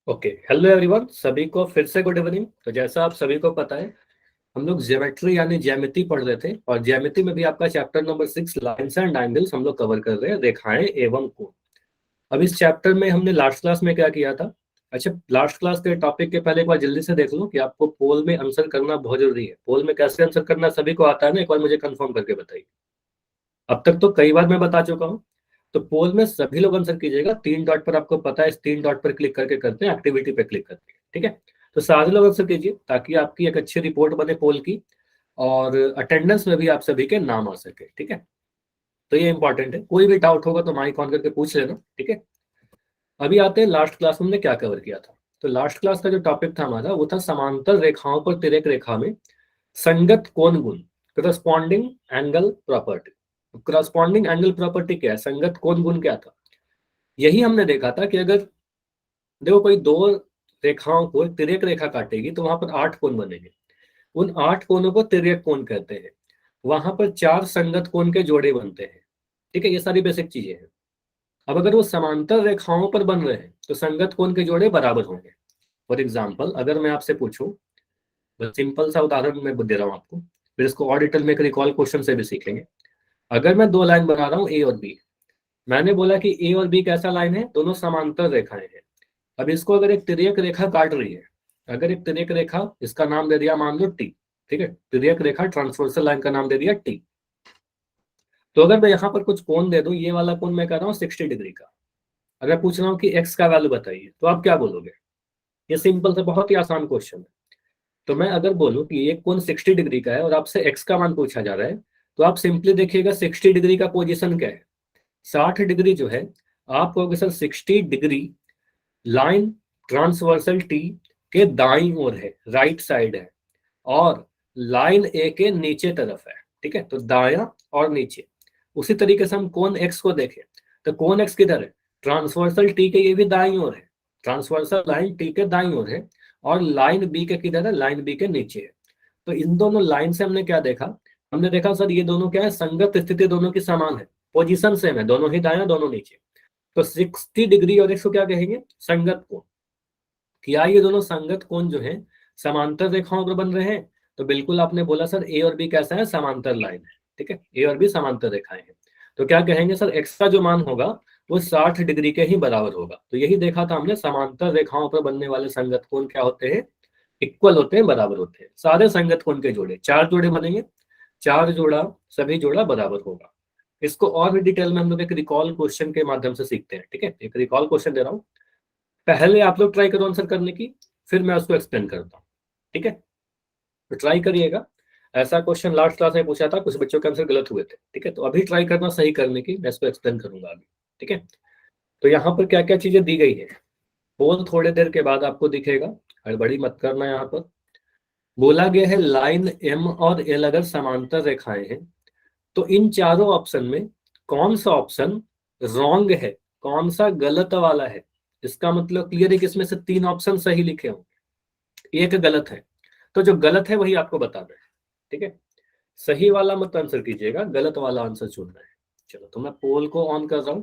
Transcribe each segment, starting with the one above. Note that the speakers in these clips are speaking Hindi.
ओके, हेलो एवरीवन, सभी को फिर से गुड इवनिंग। तो जैसा आप सभी को पता है, हम लोग ज्योमेट्री यानी ज्यामिति पढ़ रहे थे और ज्यामिति में भी आपका chapter number 6 lines and angles हम लोग कवर कर रहे हैं, रेखाएं एवं कोण। अब इस चैप्टर में हमने लास्ट क्लास में क्या किया था। अच्छा, लास्ट क्लास के टॉपिक के पहले एक बार जल्दी से देख लो कि आपको पोल में आंसर करना बहुत जरूरी है। पोल में कैसे आंसर करना सभी को आता है ना, एक बार मुझे कंफर्म करके बताइए। अब तक तो कई बार मैं बता चुका हूँ। तो पोल में सभी लोग आंसर कीजिएगा। 3 डॉट पर आपको पता है, इस 3 डॉट पर क्लिक करके करते हैं, एक्टिविटी पे क्लिक करते हैं, ठीक है। तो सारे लोग आंसर कीजिए ताकि आपकी एक अच्छी रिपोर्ट बने पोल की, और अटेंडेंस में भी आप सभी के नाम आ सके, ठीक है। तो ये इंपॉर्टेंट है। कोई भी डाउट होगा तो माइक ऑन करके पूछ लेना, ठीक है। अभी आते हैं लास्ट क्लास में हमने क्या कवर किया था। तो लास्ट क्लास का जो टॉपिक था हमारा वो था समांतर रेखाओं पर तिर्यक रेखा में संगत कोण गुण, corresponding angle property. Corresponding angle property क्या है, संगत कोण गुण क्या था। यही हमने देखा था कि अगर देखो कोई दो रेखाओं को तिर्यक रेखा काटेगी तो वहां पर 8 कोण बनेंगे। उन 8 कोणों को तिर्यक कोण कहते हैं। वहां पर 4 संगत कोण के जोड़े बनते हैं, ठीक है। ये सारी बेसिक चीजें हैं। अब अगर वो समांतर रेखाओं पर बन रहे हैं तो संगत कोण के जोड़े बराबर होंगे। फॉर एग्जाम्पल, अगर मैं आपसे पूछूं, सिंपल सा उदाहरण मैं दे रहा हूँ आपको, फिर इसको और डिटेल में एक रिकॉल क्वेश्चन से भी सीखेंगे। अगर मैं 2 लाइन बना रहा हूँ ए और बी, मैंने बोला कि ए और बी कैसा लाइन है, दोनों समांतर रेखाएं हैं। अब इसको अगर एक तिर्यक रेखा काट रही है, अगर एक तिर्यक रेखा, इसका नाम दे दिया मान लो टी, ठीक है। तिर्यक रेखा ट्रांसवर्सल लाइन का नाम दे दिया टी। तो अगर मैं यहाँ पर कुछ कोण दे दूं, ये वाला कोण मैं कर रहा हूँ 60 डिग्री का। अगर पूछ रहा हूँ कि एक्स का वैल्यू बताइए तो आप क्या बोलोगे। ये सिंपल से बहुत ही आसान क्वेश्चन है। तो मैं अगर बोलूं कि ये कोण 60 डिग्री का है और आपसे एक्स का मान पूछा जा रहा है, तो आप सिंपली देखिएगा 60 डिग्री का पोजीशन क्या है। 60 डिग्री जो है, आप कहोगे sir 60 degree line transversal T के दाईं ओर है, राइट साइड है, और लाइन ए के नीचे तरफ है, ठीक है। तो दाया और नीचे। उसी तरीके से हम कोण एक्स को देखें, तो कोण एक्स किधर है, ट्रांसवर्सल टी के ये भी दाईं ओर है, ट्रांसवर्सल लाइन टी के दाईं ओर है, और लाइन बी के किधर है, लाइन बी के नीचे है। तो इन दोनों लाइन से हमने क्या देखा, हमने देखा सर ये दोनों क्या है, संगत स्थिति दोनों की समान है, पोजीशन सेम है, दोनों ही दाया दोनों नीचे। तो 60 डिग्री और इसको क्या कहेंगे, संगत कोण। क्या ये दोनों संगत कोण जो है समांतर रेखाओं पर बन रहे हैं। तो बिल्कुल आपने बोला सर ए और बी कैसा है, समांतर लाइन है, ठीक है। ए और बी समांतर रेखाएं हैं। तो क्या कहेंगे सर, एक्स का जो मान होगा वो 60 डिग्री के ही बराबर होगा। तो यही देखा था हमने, समांतर रेखाओं पर बनने वाले संगत कोण क्या होते हैं, इक्वल होते हैं, बराबर होते हैं। सारे संगत कोण के जोड़े, 4 जोड़े बनेंगे, 4 जोड़ा सभी जोड़ा बराबर होगा। इसको और भी डिटेल में हम लोग एक रिकॉल क्वेश्चन के माध्यम से सीखते हैं, ठीक है। एक रिकॉल क्वेश्चन दे रहा हूँ, पहले आप लोग ट्राई करो आंसर करने की, फिर मैं उसको एक्सप्लेन करता हूँ, ठीक है। तो ट्राई करिएगा। ऐसा क्वेश्चन लास्ट क्लास में पूछा था, कुछ बच्चों के आंसर गलत हुए थे, ठीक है। तो अभी ट्राई करना सही करने की, मैं इसको एक्सप्लेन करूंगा अभी, ठीक है। तो यहाँ पर क्या क्या चीजें दी गई है, पोल थोड़ी देर के बाद आपको दिखेगा, हड़बड़ी मत करना। यहाँ पर बोला गया है लाइन एम और एल अगर समांतर रेखाएं हैं तो इन चारों ऑप्शन में कौन सा ऑप्शन रॉन्ग है, कौन सा गलत वाला है। इसका मतलब क्लियर है कि इसमें से 3 ऑप्शन सही लिखे हों, एक गलत है। तो जो गलत है वही आपको बताना है, ठीक है। सही वाला मत आंसर कीजिएगा, गलत वाला आंसर चुनना है। चलो, तो मैं पोल को ऑन कर रहा हूं।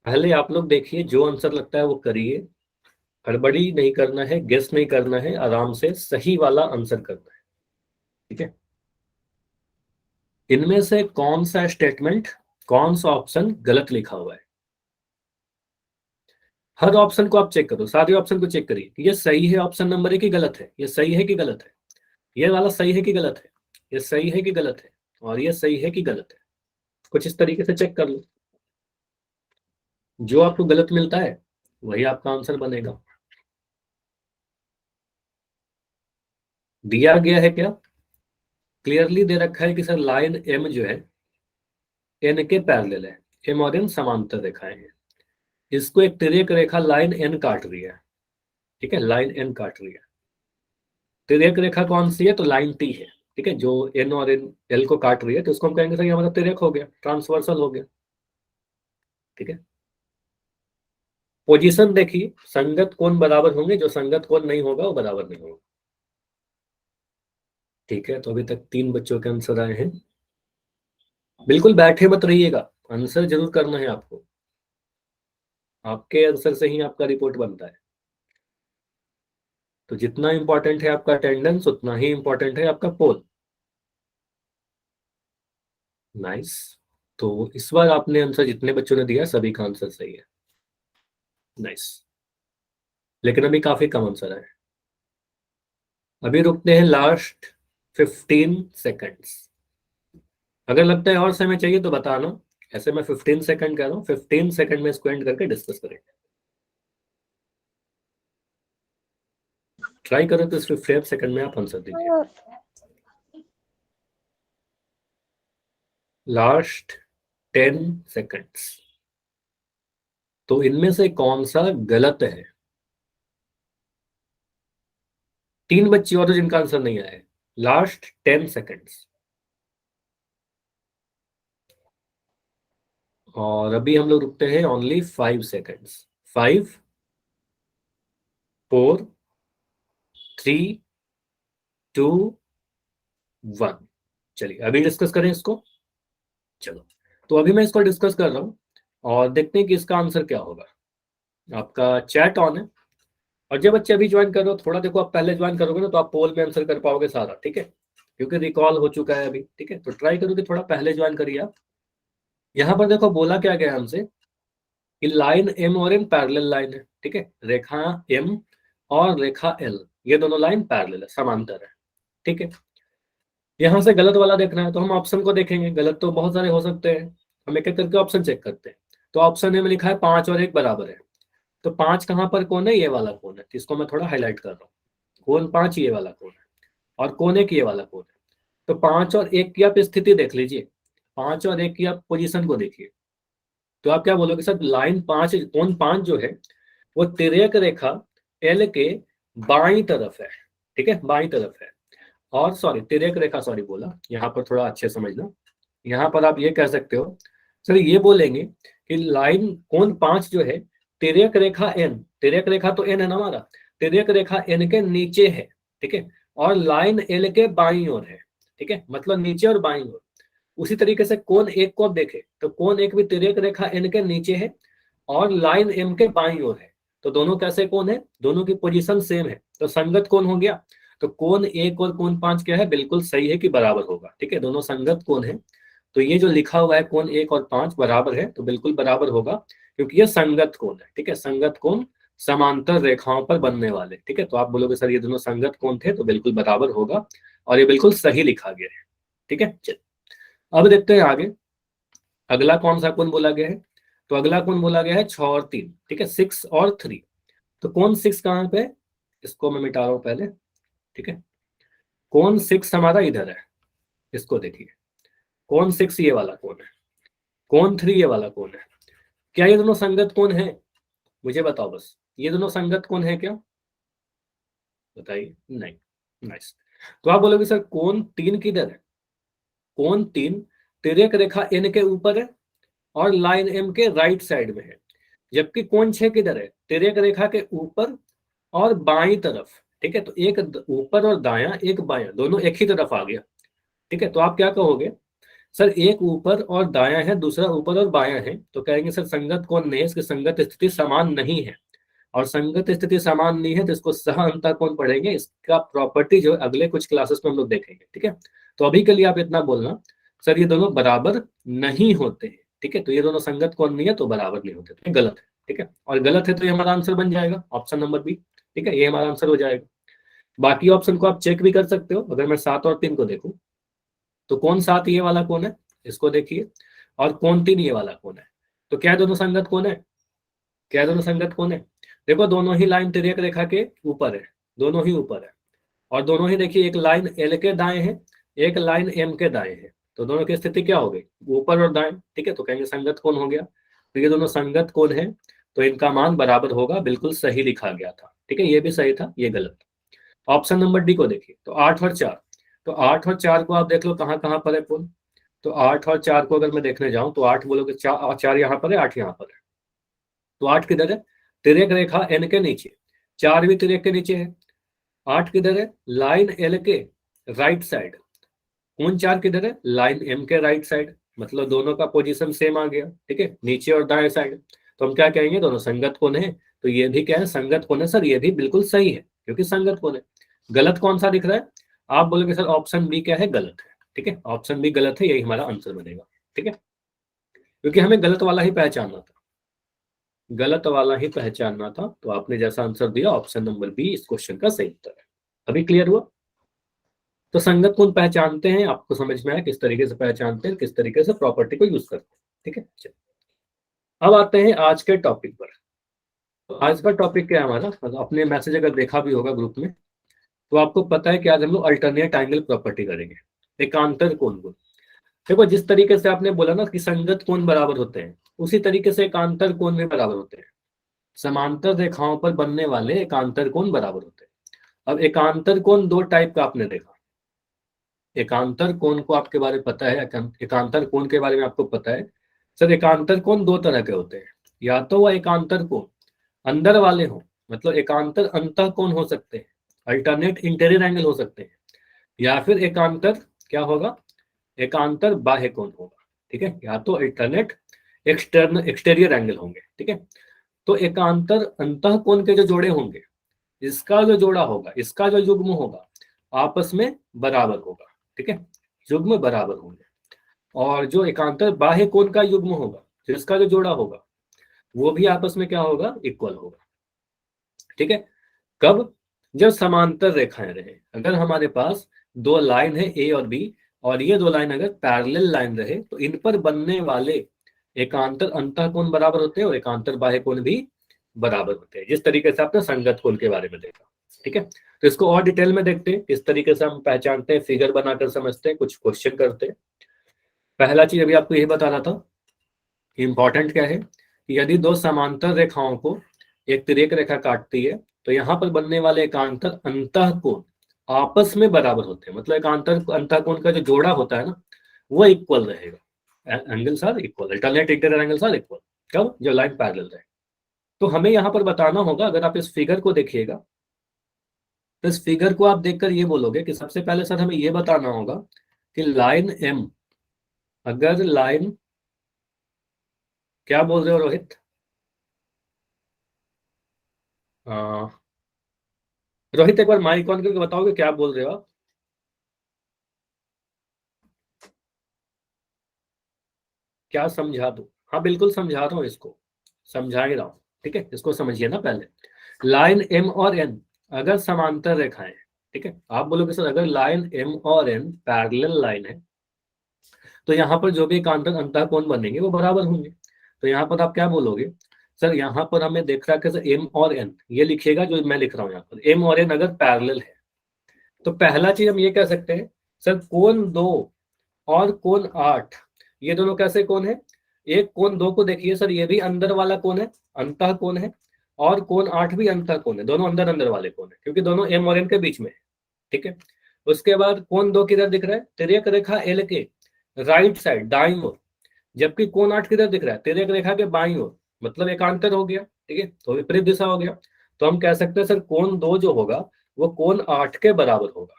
पहले आप लोग देखिए, जो आंसर लगता है वो करिए, हड़बड़ी नहीं करना है, गेस नहीं करना है, आराम से सही वाला आंसर करना है, ठीक है। इनमें से कौन सा स्टेटमेंट, कौन सा ऑप्शन गलत लिखा हुआ है। हर ऑप्शन को आप चेक करो, सारे ऑप्शन को चेक करिए कि ये सही है, ऑप्शन नंबर 1 की गलत है, ये सही है कि गलत है, ये वाला सही है कि गलत है, ये सही है कि गलत है, और ये सही है कि गलत है। कुछ इस तरीके से चेक कर लो। जो आपको गलत मिलता है वही आपका आंसर बनेगा। दिया गया है क्या, क्लियरली दे रखा है कि सर लाइन एम जो है एन के पैरेलल है, एम और एन समांतर रेखाएं हैं। इसको एक तिर्यक रेखा लाइन एन काट रही है, ठीक है, लाइन एन काट रही है। तिर्यक रेखा कौन सी है, तो लाइन टी है, ठीक है, जो एन और एन एल को काट रही है। तो उसको हम कहेंगे सर ये हमारा तिर्यक हो गया, ट्रांसवर्सल हो गया, ठीक है। पोजीशन देखिए, संगत कोण बराबर होंगे, जो संगत कोण नहीं होगा वो बराबर नहीं होगा, ठीक है। तो अभी तक 3 बच्चों के आंसर आए हैं। बिल्कुल बैठे मत रहिएगा, आंसर जरूर करना है आपको। आपके आंसर से ही आपका रिपोर्ट बनता है। तो जितना इंपॉर्टेंट है आपका अटेंडेंस उतना ही इंपॉर्टेंट है आपका पोल। नाइस। तो इस बार आपने आंसर जितने बच्चों ने दिया सभी का आंसर सही है। नाइस। लेकिन अभी काफी कम आंसर है। अभी रुकते हैं लास्ट 15 सेकेंड्स। अगर लगता है और समय चाहिए तो बताना। ऐसे मैं 15 सेकंड कह रहा हूँ, 15 सेकंड में इसको एंड करके डिस्कस करेंगे। ट्राई करो तो इस 15 सेकंड में आप आंसर दीजिए। Last 10 seconds. तो इनमें से कौन सा गलत है? 3 बच्चे और जिनका आंसर नहीं आया है। Last 10 seconds. और अभी हम लोग रुकते हैं ओनली 5 सेकंड्स। 5, 4, 3, 2, 1। चलिए अभी डिस्कस करें इसको। चलो, तो अभी मैं इसको डिस्कस कर रहा हूँ और देखते हैं कि इसका आंसर क्या होगा। आपका चैट ऑन है। और जब बच्चे अभी ज्वाइन कर रहे हो थोड़ा देखो, आप पहले ज्वाइन करोगे ना तो आप पोल में आंसर कर पाओगे सारा, ठीक है, क्योंकि रिकॉल हो चुका है अभी, ठीक है। तो ट्राई करो कि थोड़ा पहले ज्वाइन करिए आप। यहाँ पर देखो बोला क्या गया हमसे कि लाइन एम और एन पैरेलल लाइन है, ठीक है। रेखा एम और रेखा एल, ये दोनों लाइन पैरेलल है, समांतर है, ठीक है। यहाँ से गलत वाला देखना है तो हम ऑप्शन को देखेंगे। गलत तो बहुत सारे हो सकते हैं, हम एक एक करके ऑप्शन चेक करते हैं। तो ऑप्शन ए में लिखा है 5 और 1 बराबर है। तो 5 कहाँ पर कौन है? ये वाला कौन है, इसको मैं थोड़ा हाईलाइट कर रहा हूँ। कौन 5? ये वाला कौन है। और कौन एक? ये वाला कौन है। तो 5 और 1 की आप स्थिति देख लीजिए। 5 और 1 की आप पोजीशन को देखिए। तो आप क्या बोलोगे सर, लाइन 5, कौन 5 जो है वो तिर्यक रेखा एल के बाई तरफ है, ठीक है, बाई तरफ है। और सॉरी, तिर्यक रेखा, सॉरी बोला, यहाँ पर थोड़ा अच्छे समझना। यहाँ पर आप ये कह सकते हो, सर ये बोलेंगे कि लाइन कौन 5 जो है तिर्यक रेखा एन, तिर्यक रेखा तो एन है ना हमारा, तिर्यक रेखा एन के नीचे है, ठीक है, और लाइन एल के बाईं ओर है, ठीक है, मतलब नीचे और बाईं ओर। उसी तरीके से कोण एक को आप देखें तो कोण एक भी तिर्यक रेखा एन के नीचे है और लाइन एम के बाईं ओर है। तो दोनों कैसे कोण है? दोनों की पोजीशन सेम है, तो संगत कोण हो गया। तो कोण 1 और कोण 5 क्या है? बिल्कुल सही है कि बराबर होगा, ठीक है, दोनों संगत कोण है। तो ये जो लिखा हुआ है कोण 1 और 5 बराबर है, तो बिल्कुल बराबर होगा, क्योंकि ये संगत कोण है, ठीक है। संगत कोण समांतर रेखाओं पर बनने वाले, ठीक है। तो आप बोलोगे सर ये दोनों संगत कोण थे, तो बिल्कुल बराबर होगा और ये बिल्कुल सही लिखा गया है, ठीक है। चलिए अब देखते हैं आगे अगला कौन सा कोण बोला गया है। तो अगला कोण बोला गया है 6 और 3, ठीक है, 6 और 3। तो कौन 6 कहाँ पे है? इसको मैं मिटा रहा हूं पहले, ठीक है। कौन 6 हमारा इधर है, इसको देखिए। कौन 6 ये वाला कौन है, कौन 3 ये वाला कौन है। क्या ये दोनों संगत कौन है? मुझे बताओ बस, ये दोनों संगत कौन है क्या? बताइए। नहीं। नाइस। तो आप बोलोगे सर कौन 3 किधर है? कौन 3 तिर्यक रेखा एन के ऊपर है और लाइन एम के राइट साइड में है। जबकि कौन 6 किधर है? तिर्यक रेखा के ऊपर और बाईं तरफ, ठीक है। तो एक ऊपर और दायां, एक बायां, दोनों एक ही तरफ आ गया, ठीक है। तो आप क्या कहोगे, सर एक ऊपर और दायां है, दूसरा ऊपर और बायां है, तो कहेंगे सर संगत कोण नहीं है, इसकी संगत स्थिति समान नहीं है। और संगत स्थिति समान नहीं है तो इसको सह अंतर कोण पढ़ेंगे, इसका प्रॉपर्टी जो अगले कुछ क्लासेस में हम लोग देखेंगे, ठीक है। तो अभी के लिए आप इतना बोलना, सर ये दोनों बराबर नहीं होते हैं, ठीक है। तो ये दोनों संगत कोण नहीं है तो बराबर नहीं होते, तो ये गलत है, ठीक है। और गलत है तो ये हमारा आंसर बन जाएगा ऑप्शन नंबर बी, ठीक है, ये हमारा आंसर हो जाएगा। बाकी ऑप्शन को आप चेक भी कर सकते हो। अगर मैं 7 और 3 को देखूं तो कौन 7 ये वाला कौन है, इसको देखिए, और कौन 3 ये वाला कौन है। तो क्या दोनों संगत कौन है? क्या दोनों संगत कौन है? देखो दोनों ही लाइन तिर्यक रेखा के ऊपर है, दोनों ही ऊपर है। और दोनों ही देखिए, एक लाइन एल के दाएं है, एक लाइन एम के दाएं है। तो दोनों की स्थिति क्या हो गई? ऊपर और दाएं, ठीक है। तो कहेंगे संगत कौन हो गया। तो ये दोनों संगत कौन है, तो इनका मान बराबर होगा, बिल्कुल सही लिखा गया था, ठीक है। ये भी सही था, ये गलत। ऑप्शन नंबर डी को देखिए, तो 8 और 4। तो 8 और 4 को आप देख लो कहाँ कहाँ पर है कौन। तो 8 और 4 को अगर मैं देखने जाऊं तो 8 बोलोगे, 4 यहाँ पर है, 8 यहाँ पर है। तो 8 किधर है? तिर्यक रेखा एन के नीचे। 4 भी तिर्यक के नीचे है। 8 किधर है? लाइन एल के राइट साइड। कौन 4 किधर है? लाइन एम के राइट साइड। मतलब दोनों का पोजीशन सेम आ गया, ठीक है, नीचे और दाएं साइड। तो हम क्या कहेंगे, दोनों संगत कोण है। तो ये भी क्या है, संगत कोण है सर, ये भी बिल्कुल सही है क्योंकि संगत कोण है। गलत कौन सा दिख रहा है, आप बोलोगे सर ऑप्शन बी क्या है, गलत है। ठीक है, ऑप्शन बी गलत है, यही हमारा आंसर बनेगा। ठीक है, क्योंकि हमें गलत वाला ही पहचानना था, गलत वाला ही पहचानना था। तो आपने जैसा आंसर दिया, ऑप्शन नंबर बी इस क्वेश्चन का सही उत्तर है। अभी क्लियर हुआ। तो संगत कोण पहचानते हैं, आपको समझ में आया किस तरीके से पहचानते हैं, किस तरीके से प्रॉपर्टी को यूज करते हैं। ठीक है, चलिए अब आते हैं आज के टॉपिक पर। तो आज का टॉपिक क्या है हमारा, अपने मैसेज अगर देखा भी होगा ग्रुप में, तो आपको पता है कि आज हम लोग अल्टरनेट एंगल प्रॉपर्टी करेंगे, एकांतर कोण को। देखो जिस तरीके से आपने बोला ना कि संगत कोण बराबर होते हैं, उसी तरीके से एकांतर कोण भी बराबर होते हैं। समांतर रेखाओं पर बनने वाले एकांतर कोण बराबर होते हैं। अब एकांतर कोण दो टाइप का आपने देखा। एकांतर कोण को आपके बारे में पता है, एकांतर कोण के बारे में आपको पता है सर। एकांतर कोण दो तरह के होते हैं, या तो वह एकांतर कोण अंदर वाले हो, मतलब एकांतर अंतः कोण हो सकते हैं, अल्टरनेट इंटीरियर एंगल हो सकते हैं, या फिर एकांतर क्या होगा, एकांतर बाह्य कोण होगा। ठीक है, या तो अल्टरनेट एक्सटेरियर एंगल होंगे। ठीक है, तो एकांतर अंतः कोण के जो जोड़े होंगे, इसका जो जोड़ा होगा, इसका जो युग्म होगा, आपस में बराबर होगा। ठीक है, युग्म बराबर होंगे। और जो एकांतर बाह्य कोण का युग्म होगा, जिसका जो जोड़ा होगा, वो भी आपस में क्या होगा, इक्वल होगा। ठीक है, कब, जब समांतर रेखाएं रहे। अगर हमारे पास दो लाइन है ए और बी, और ये दो लाइन अगर पैरेलल लाइन रहे, तो इन पर बनने वाले एकांतर अंतः कोण बराबर होते हैं और एकांतर बाह्य कोण भी बराबर होते हैं, जिस तरीके से आपने संगत कोण के बारे में देखा। ठीक है, तो इसको और डिटेल में देखते हैं, किस तरीके से हम पहचानते हैं, फिगर बनाकर समझते हैं, कुछ क्वेश्चन करते हैं। पहला चीज अभी आपको यही बताना था कि इंपॉर्टेंट क्या है, कि यदि दो समांतर रेखाओं को एक तिर्यक रेखा काटती है, तो यहाँ पर बनने वाले एकांतर अंतः कोण आपस में बराबर होते हैं। मतलब एकांतर अंतः कोण का जो जोड़ा होता है ना, वो इक्वल रहेगा, angles are equal, alternate interior angles are equal. कब, जो लाइन पैरेलल रहे। तो हमें यहाँ पर बताना होगा, अगर आप इस फिगर को देखिएगा, तो इस फिगर को आप देखकर ये बोलोगे कि सबसे पहले सर हमें ये बताना होगा कि लाइन एम, अगर लाइन, क्या बोल रहे हो रोहित, रोहित एक बार माइक ऑन करके बताओगे क्या बोल रहे हो आप। क्या समझा दो, हाँ बिल्कुल समझा रहा हूँ, इसको समझा ही रहा हूँ। ठीक है, इसको समझिए ना पहले। लाइन एम और एन अगर समांतर रेखाएं, ठीक है, आप बोलोगे सर अगर लाइन एम और एन पैरेलल लाइन है, तो यहाँ पर जो भी एकांतर अंतः कोण बनेंगे वो बराबर होंगे। तो यहाँ पर आप क्या बोलोगे, सर यहाँ पर हमें देख रहा है कि सर एम और एन, ये लिखिएगा जो मैं लिख रहा हूँ यहाँ पर, एम और एन अगर पैरेलल है, तो पहला चीज हम ये कह सकते हैं सर कोण 2 और कोण 8, ये दोनों कैसे कोण है। एक कोण 2 को देखिए सर, ये भी अंदर वाला कोण है, अंतः कोण है, और कोण 8 भी अंतः कोण है, दोनों अंदर अंदर वाले कोण है, क्योंकि दोनों एम और एन के बीच में है। ठीक है, उसके बाद कोण 2 किधर दिख रहा है, तिर्यक रेखा एल के राइट साइड दाईं ओर, जबकि कोण 8 किधर दिख रहा है, तिर्यक रेखा के बाईं ओर, मतलब एकांतर हो गया। ठीक है, तो विपरीत दिशा हो गया। तो हम कह सकते हैं सर कोण 2 जो होगा वो कोण 8 के बराबर होगा।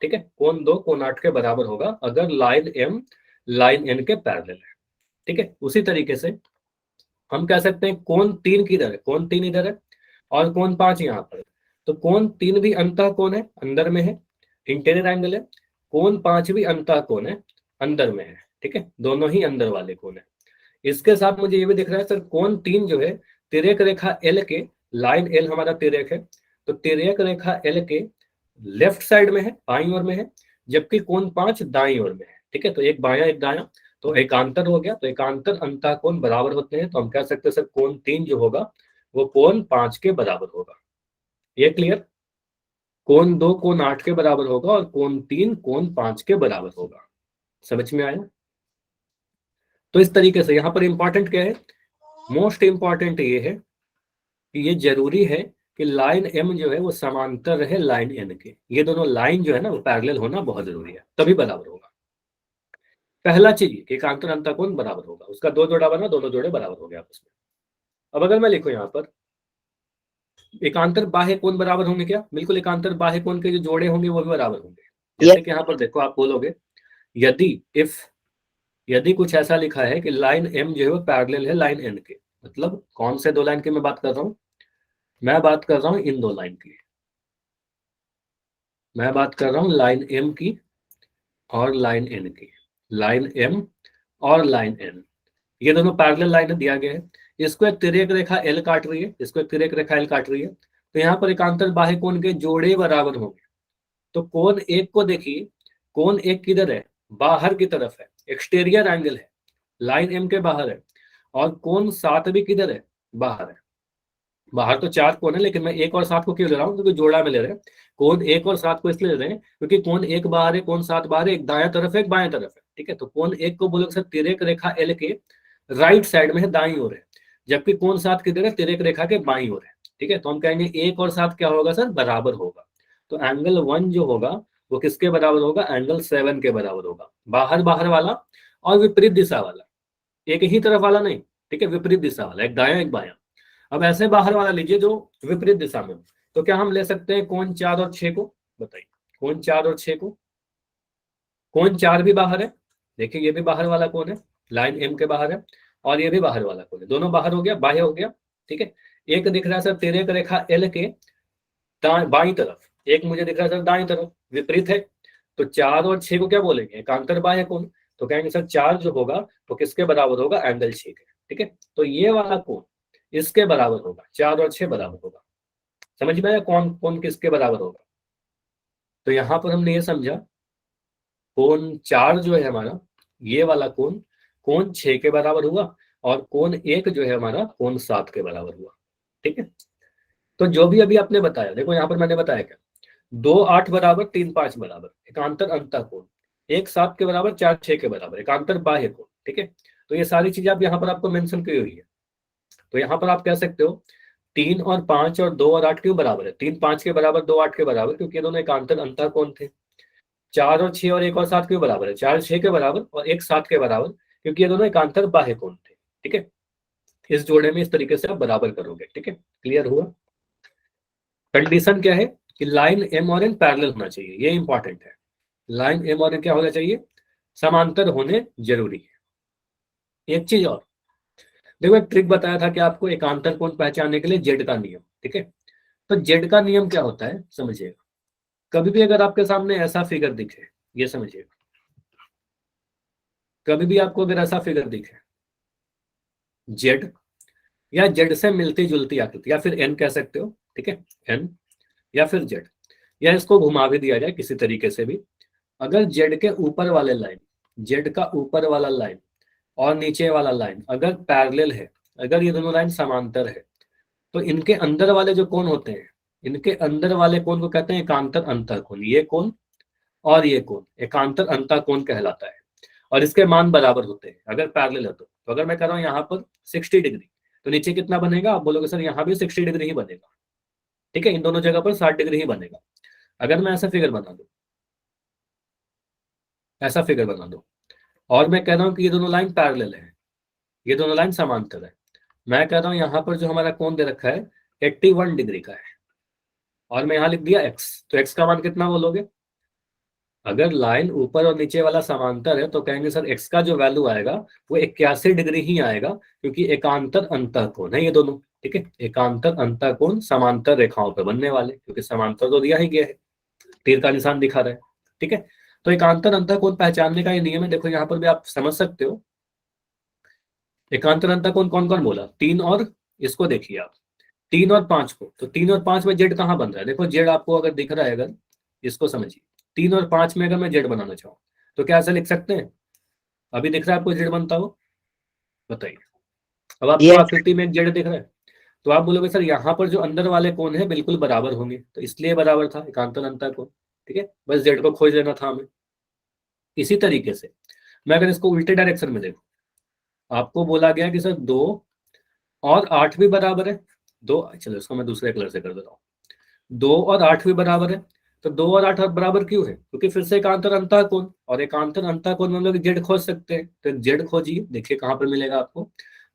ठीक है, कोण 2 कोण 8 के बराबर होगा अगर लाइन एम लाइन एन के पैरेलल है। ठीक है, उसी तरीके से हम कह सकते हैं कोण 3 किधर है, कोण 3 इधर है और कोण 5 यहाँ पर है। तो कोण 3 भी अंतः कोण है, अंदर में है, इंटीरियर एंगल है। कोण 5 भी अंतः कोण है, अंदर में है। ठीक है, दोनों ही अंदर वाले कोण है। इसके साथ मुझे ये भी दिख रहा है सर कोण 3 जो है तिर्यक रेखा एल के, लाइन एल हमारा तिर्यक है, तो तिर्यक रेखा एल के लेफ्ट साइड में है, बाईं ओर में है, जबकि कोण 5 दाईं ओर में है। ठीक है, तो एक बायां एक दायां, तो एकांतर हो गया। तो एकांतर अंतः कोण बराबर होते हैं, तो हम कह सकते हैं सर कोण 3 जो होगा वो कोण 5 के बराबर होगा। ये क्लियर, कोण 2 कोण 8 के बराबर होगा और कोण 3 कोण 5 के बराबर होगा। समझ में आया। तो इस तरीके से यहाँ पर इंपॉर्टेंट क्या है, मोस्ट इंपॉर्टेंट ये है कि ये जरूरी है कि लाइन एम जो है वो समांतर रहे लाइन एन के। ये दोनों लाइन जो है ना वो पैरेलल होना बहुत जरूरी है, तभी बराबर होगा। पहला चीज एकांतर अंतः कोण बराबर होगा, उसका दो जोड़ा बना, दोनों जोड़े बराबर हो गए आपस में। अब अगर मैं लिखूं यहाँ पर एकांतर बाह्य कोण बराबर होंगे, क्या बिल्कुल एकांतर बाह्य कोण के जो जोड़े होंगे वो भी बराबर होंगे। जैसे कि यहाँ पर देखो, आप बोलोगे यदि इफ, यदि कुछ ऐसा लिखा है कि लाइन एम जो है वो पैरेलल है लाइन एन के, मतलब कौन से दो लाइन की मैं बात कर रहा हूँ? मैं बात कर रहा हूँ इन दो लाइन की, मैं बात कर रहा हूँ लाइन एम की और लाइन एन की। लाइन एम और लाइन एन, ये दोनों पैरेलल लाइन दिया गया है। इसको एक तिर्यक रेखा एल काट रही है, इसको एक तिर्यक रेखा एल काट रही है। तो यहाँ पर एकांतर बाह्य कोण के जोड़े बराबर होंगे। तो कोण एक को देखिए, कोण एक किधर है? बाहर की तरफ है, एक्सटीरियर एंगल है, लाइन एम के बाहर है। और कोण 7 भी किधर है? बाहर है। बाहर तो 4 कोण है, लेकिन मैं 1 और 7 को क्यों ले रहा हूँ? क्योंकि जोड़ा में ले रहे हैं। कोण 1 और 7 को इसलिए ले रहे हैं क्योंकि कोण 1 बाहर है, कोण 7 बाहर है, एक दाया तरफ है, एक बाएं तरफ है। ठीक है, तो कोण 1 को बोलोगे सर तिर्यक रेखा एल के राइट साइड में है, दाई ओर है। जबकि कोण 7 किधर है? तिर्यक रेखा के बाई ओर है। ठीक है, तो हम कहेंगे 1 और 7 क्या होगा सर? बराबर होगा। तो एंगल 1 जो होगा वो किसके बराबर होगा? एंगल 7 के बराबर होगा। बाहर बाहर वाला और विपरीत दिशा वाला, एक ही तरफ वाला नहीं। ठीक है, विपरीत दिशा वाला, एक दाया एक बाया। अब ऐसे बाहर वाला लीजिए जो विपरीत दिशा में हो। तो क्या हम ले सकते हैं कोण 4 और 6 को? बताइए, कोण 4 और 6 को। कोण 4 भी बाहर है, देखिए ये भी बाहर वाला कोण है, लाइन एम के बाहर है। और ये भी बाहर वाला कोण है, दोनों बाहर हो गया, बाह्य हो गया। ठीक है, एक दिख रहा है सर तिर्यक रेखा एल के बाई तरफ, एक मुझे दिख रहा है सर दाई तरफ, विपरीत है। तो 4 और 6 को क्या बोलेंगे? एकांतर बाह्य कोण। तो कहेंगे सर 4 जो होगा वो किसके बराबर होगा? एंगल 6 के। ठीक है, तो ये वाला कोण इसके बराबर होगा, 4 और 6 बराबर होगा। समझ में आया कौन कौन किसके बराबर होगा? तो यहां पर हमने ये समझा कोण 4 जो है हमारा, ये वाला कोण कोण 6 के बराबर हुआ, और कोण 1 जो है हमारा कोण 7 के बराबर हुआ। ठीक है, तो जो भी अभी आपने बताया, देखो यहाँ पर मैंने बताया क्या, 2 8 बराबर 3 5 बराबर एकांतर अंतः कोण, 1 7 के बराबर 4 6 के बराबर एकांतर बाह्य कोण। ठीक है, तो ये सारी चीजें आप यहाँ पर आपको मेंशन की हुई है। तो यहाँ पर आप कह सकते हो 3 और 5 और 2 और 8 क्यों बराबर है? 3 5 के बराबर, 2 8 के बराबर, क्योंकि ये दोनों एकांतर अंतः कोण थे। 4 और 6 और 1 और 7 क्यों बराबर है? 4 6 के बराबर और 1 7 के बराबर, क्योंकि ये दोनों एकांतर बाह्य कोण थे। ठीक है, इस जोड़े में इस तरीके से आप बराबर करोगे। ठीक है, क्लियर हुआ? कंडीशन क्या है कि लाइन एम और एन पैरेलल होना चाहिए, ये इंपॉर्टेंट है। लाइन एम और एन क्या होना चाहिए? समांतर होने जरूरी है। एक चीज और देखो, एक ट्रिक बताया था कि आपको एकांतर कोण पहचानने के लिए जेड का नियम। ठीक है, तो जेड का नियम क्या होता है समझिएगा। कभी भी अगर आपके सामने ऐसा फिगर दिखे, ये समझिएगा, कभी भी आपको अगर ऐसा फिगर दिखे जेड, या जेड से मिलती जुलती आकृति, या फिर एन कह सकते हो। ठीक है, एन या फिर जेड, या इसको घुमा भी दिया जाए किसी तरीके से भी। अगर जेड के ऊपर वाले लाइन, जेड का ऊपर वाला लाइन और नीचे वाला लाइन अगर पैरेलल है, अगर ये दोनों लाइन समांतर है, तो इनके अंदर वाले जो कोण होते हैं, इनके अंदर वाले कोण को कहते हैं एकांतर अंतः कोण। ये कोण और ये कोण एकांतर अंतः कोण कहलाता है, और इसके मान बराबर होते हैं अगर पैरेलल है तो अगर मैं कर रहा हूँ यहाँ पर 60 डिग्री, तो नीचे कितना बनेगा? आप बोलोगे सर यहाँ भी 60 डिग्री ही बनेगा। ठीक है, इन दोनों जगह पर 60 डिग्री ही बनेगा। अगर मैं ऐसा फिगर बना दूं, ऐसा फिगर बना दूं, और मैं कह रहा हूँ कि ये दोनों लाइन पैरेलल है, ये दोनों लाइन समांतर है, मैं कह रहा हूँ यहाँ पर जो हमारा कोण दे रखा है 81 डिग्री का है, और मैं यहाँ लिख दिया एक्स, तो एक्स का मान कितना बोलोगे? अगर लाइन ऊपर और नीचे वाला समांतर है तो कहेंगे सर एक्स का जो वैल्यू आएगा वो 81 डिग्री ही आएगा, क्योंकि एकांतर अंतः कोण है ये दोनों। ठीक है, एकांतर अंतः कोण समांतर रेखाओं पर बनने वाले, क्योंकि समांतर तो दिया ही गया है, तीर का निशान दिखा रहा है। ठीक है, तो एकांतर अंतः कोण पहचानने का ये नियम है। देखो यहाँ पर भी आप समझ सकते हो, एकांतर अंतः कोण कौन कौन बोला? 3 और, इसको देखिए आप, 3 और 5 को, तो 3 और 5 में जेड कहाँ बन रहा है? देखो जेड आपको अगर दिख रहा है, अगर इसको समझिए, 3 और 5 में अगर मैं जेड बनाना चाहूँ तो क्या ऐसा लिख सकते हैं? अभी दिख रहा है आपको जेड बनता हो? बताइए, अब आपको ये आकृति में एक जेड दिख रहा है, तो आप बोलोगे सर यहाँ पर जो अंदर वाले कोण है बिल्कुल बराबर होंगे, तो इसलिए बराबर था एकांतर अंतः कोण। ठीक है, बस जेड को खोज लेना था हमें। इसी तरीके से मैं अगर इसको उल्टे डायरेक्शन में देखूं, आपको बोला गया कि सर 2 और 8 भी बराबर है। दो, चलो इसको मैं दूसरे कलर से कर देता हूँ। 2 और 8 भी बराबर है, तो 2 और 8 बराबर क्यों है? क्योंकि फिर से एकांतर अंतः कोण, और एकांतर अंतः कोण में हम लोग जेड खोज सकते हैं, तो जेड खोजिए, देखिए कहाँ पर मिलेगा आपको।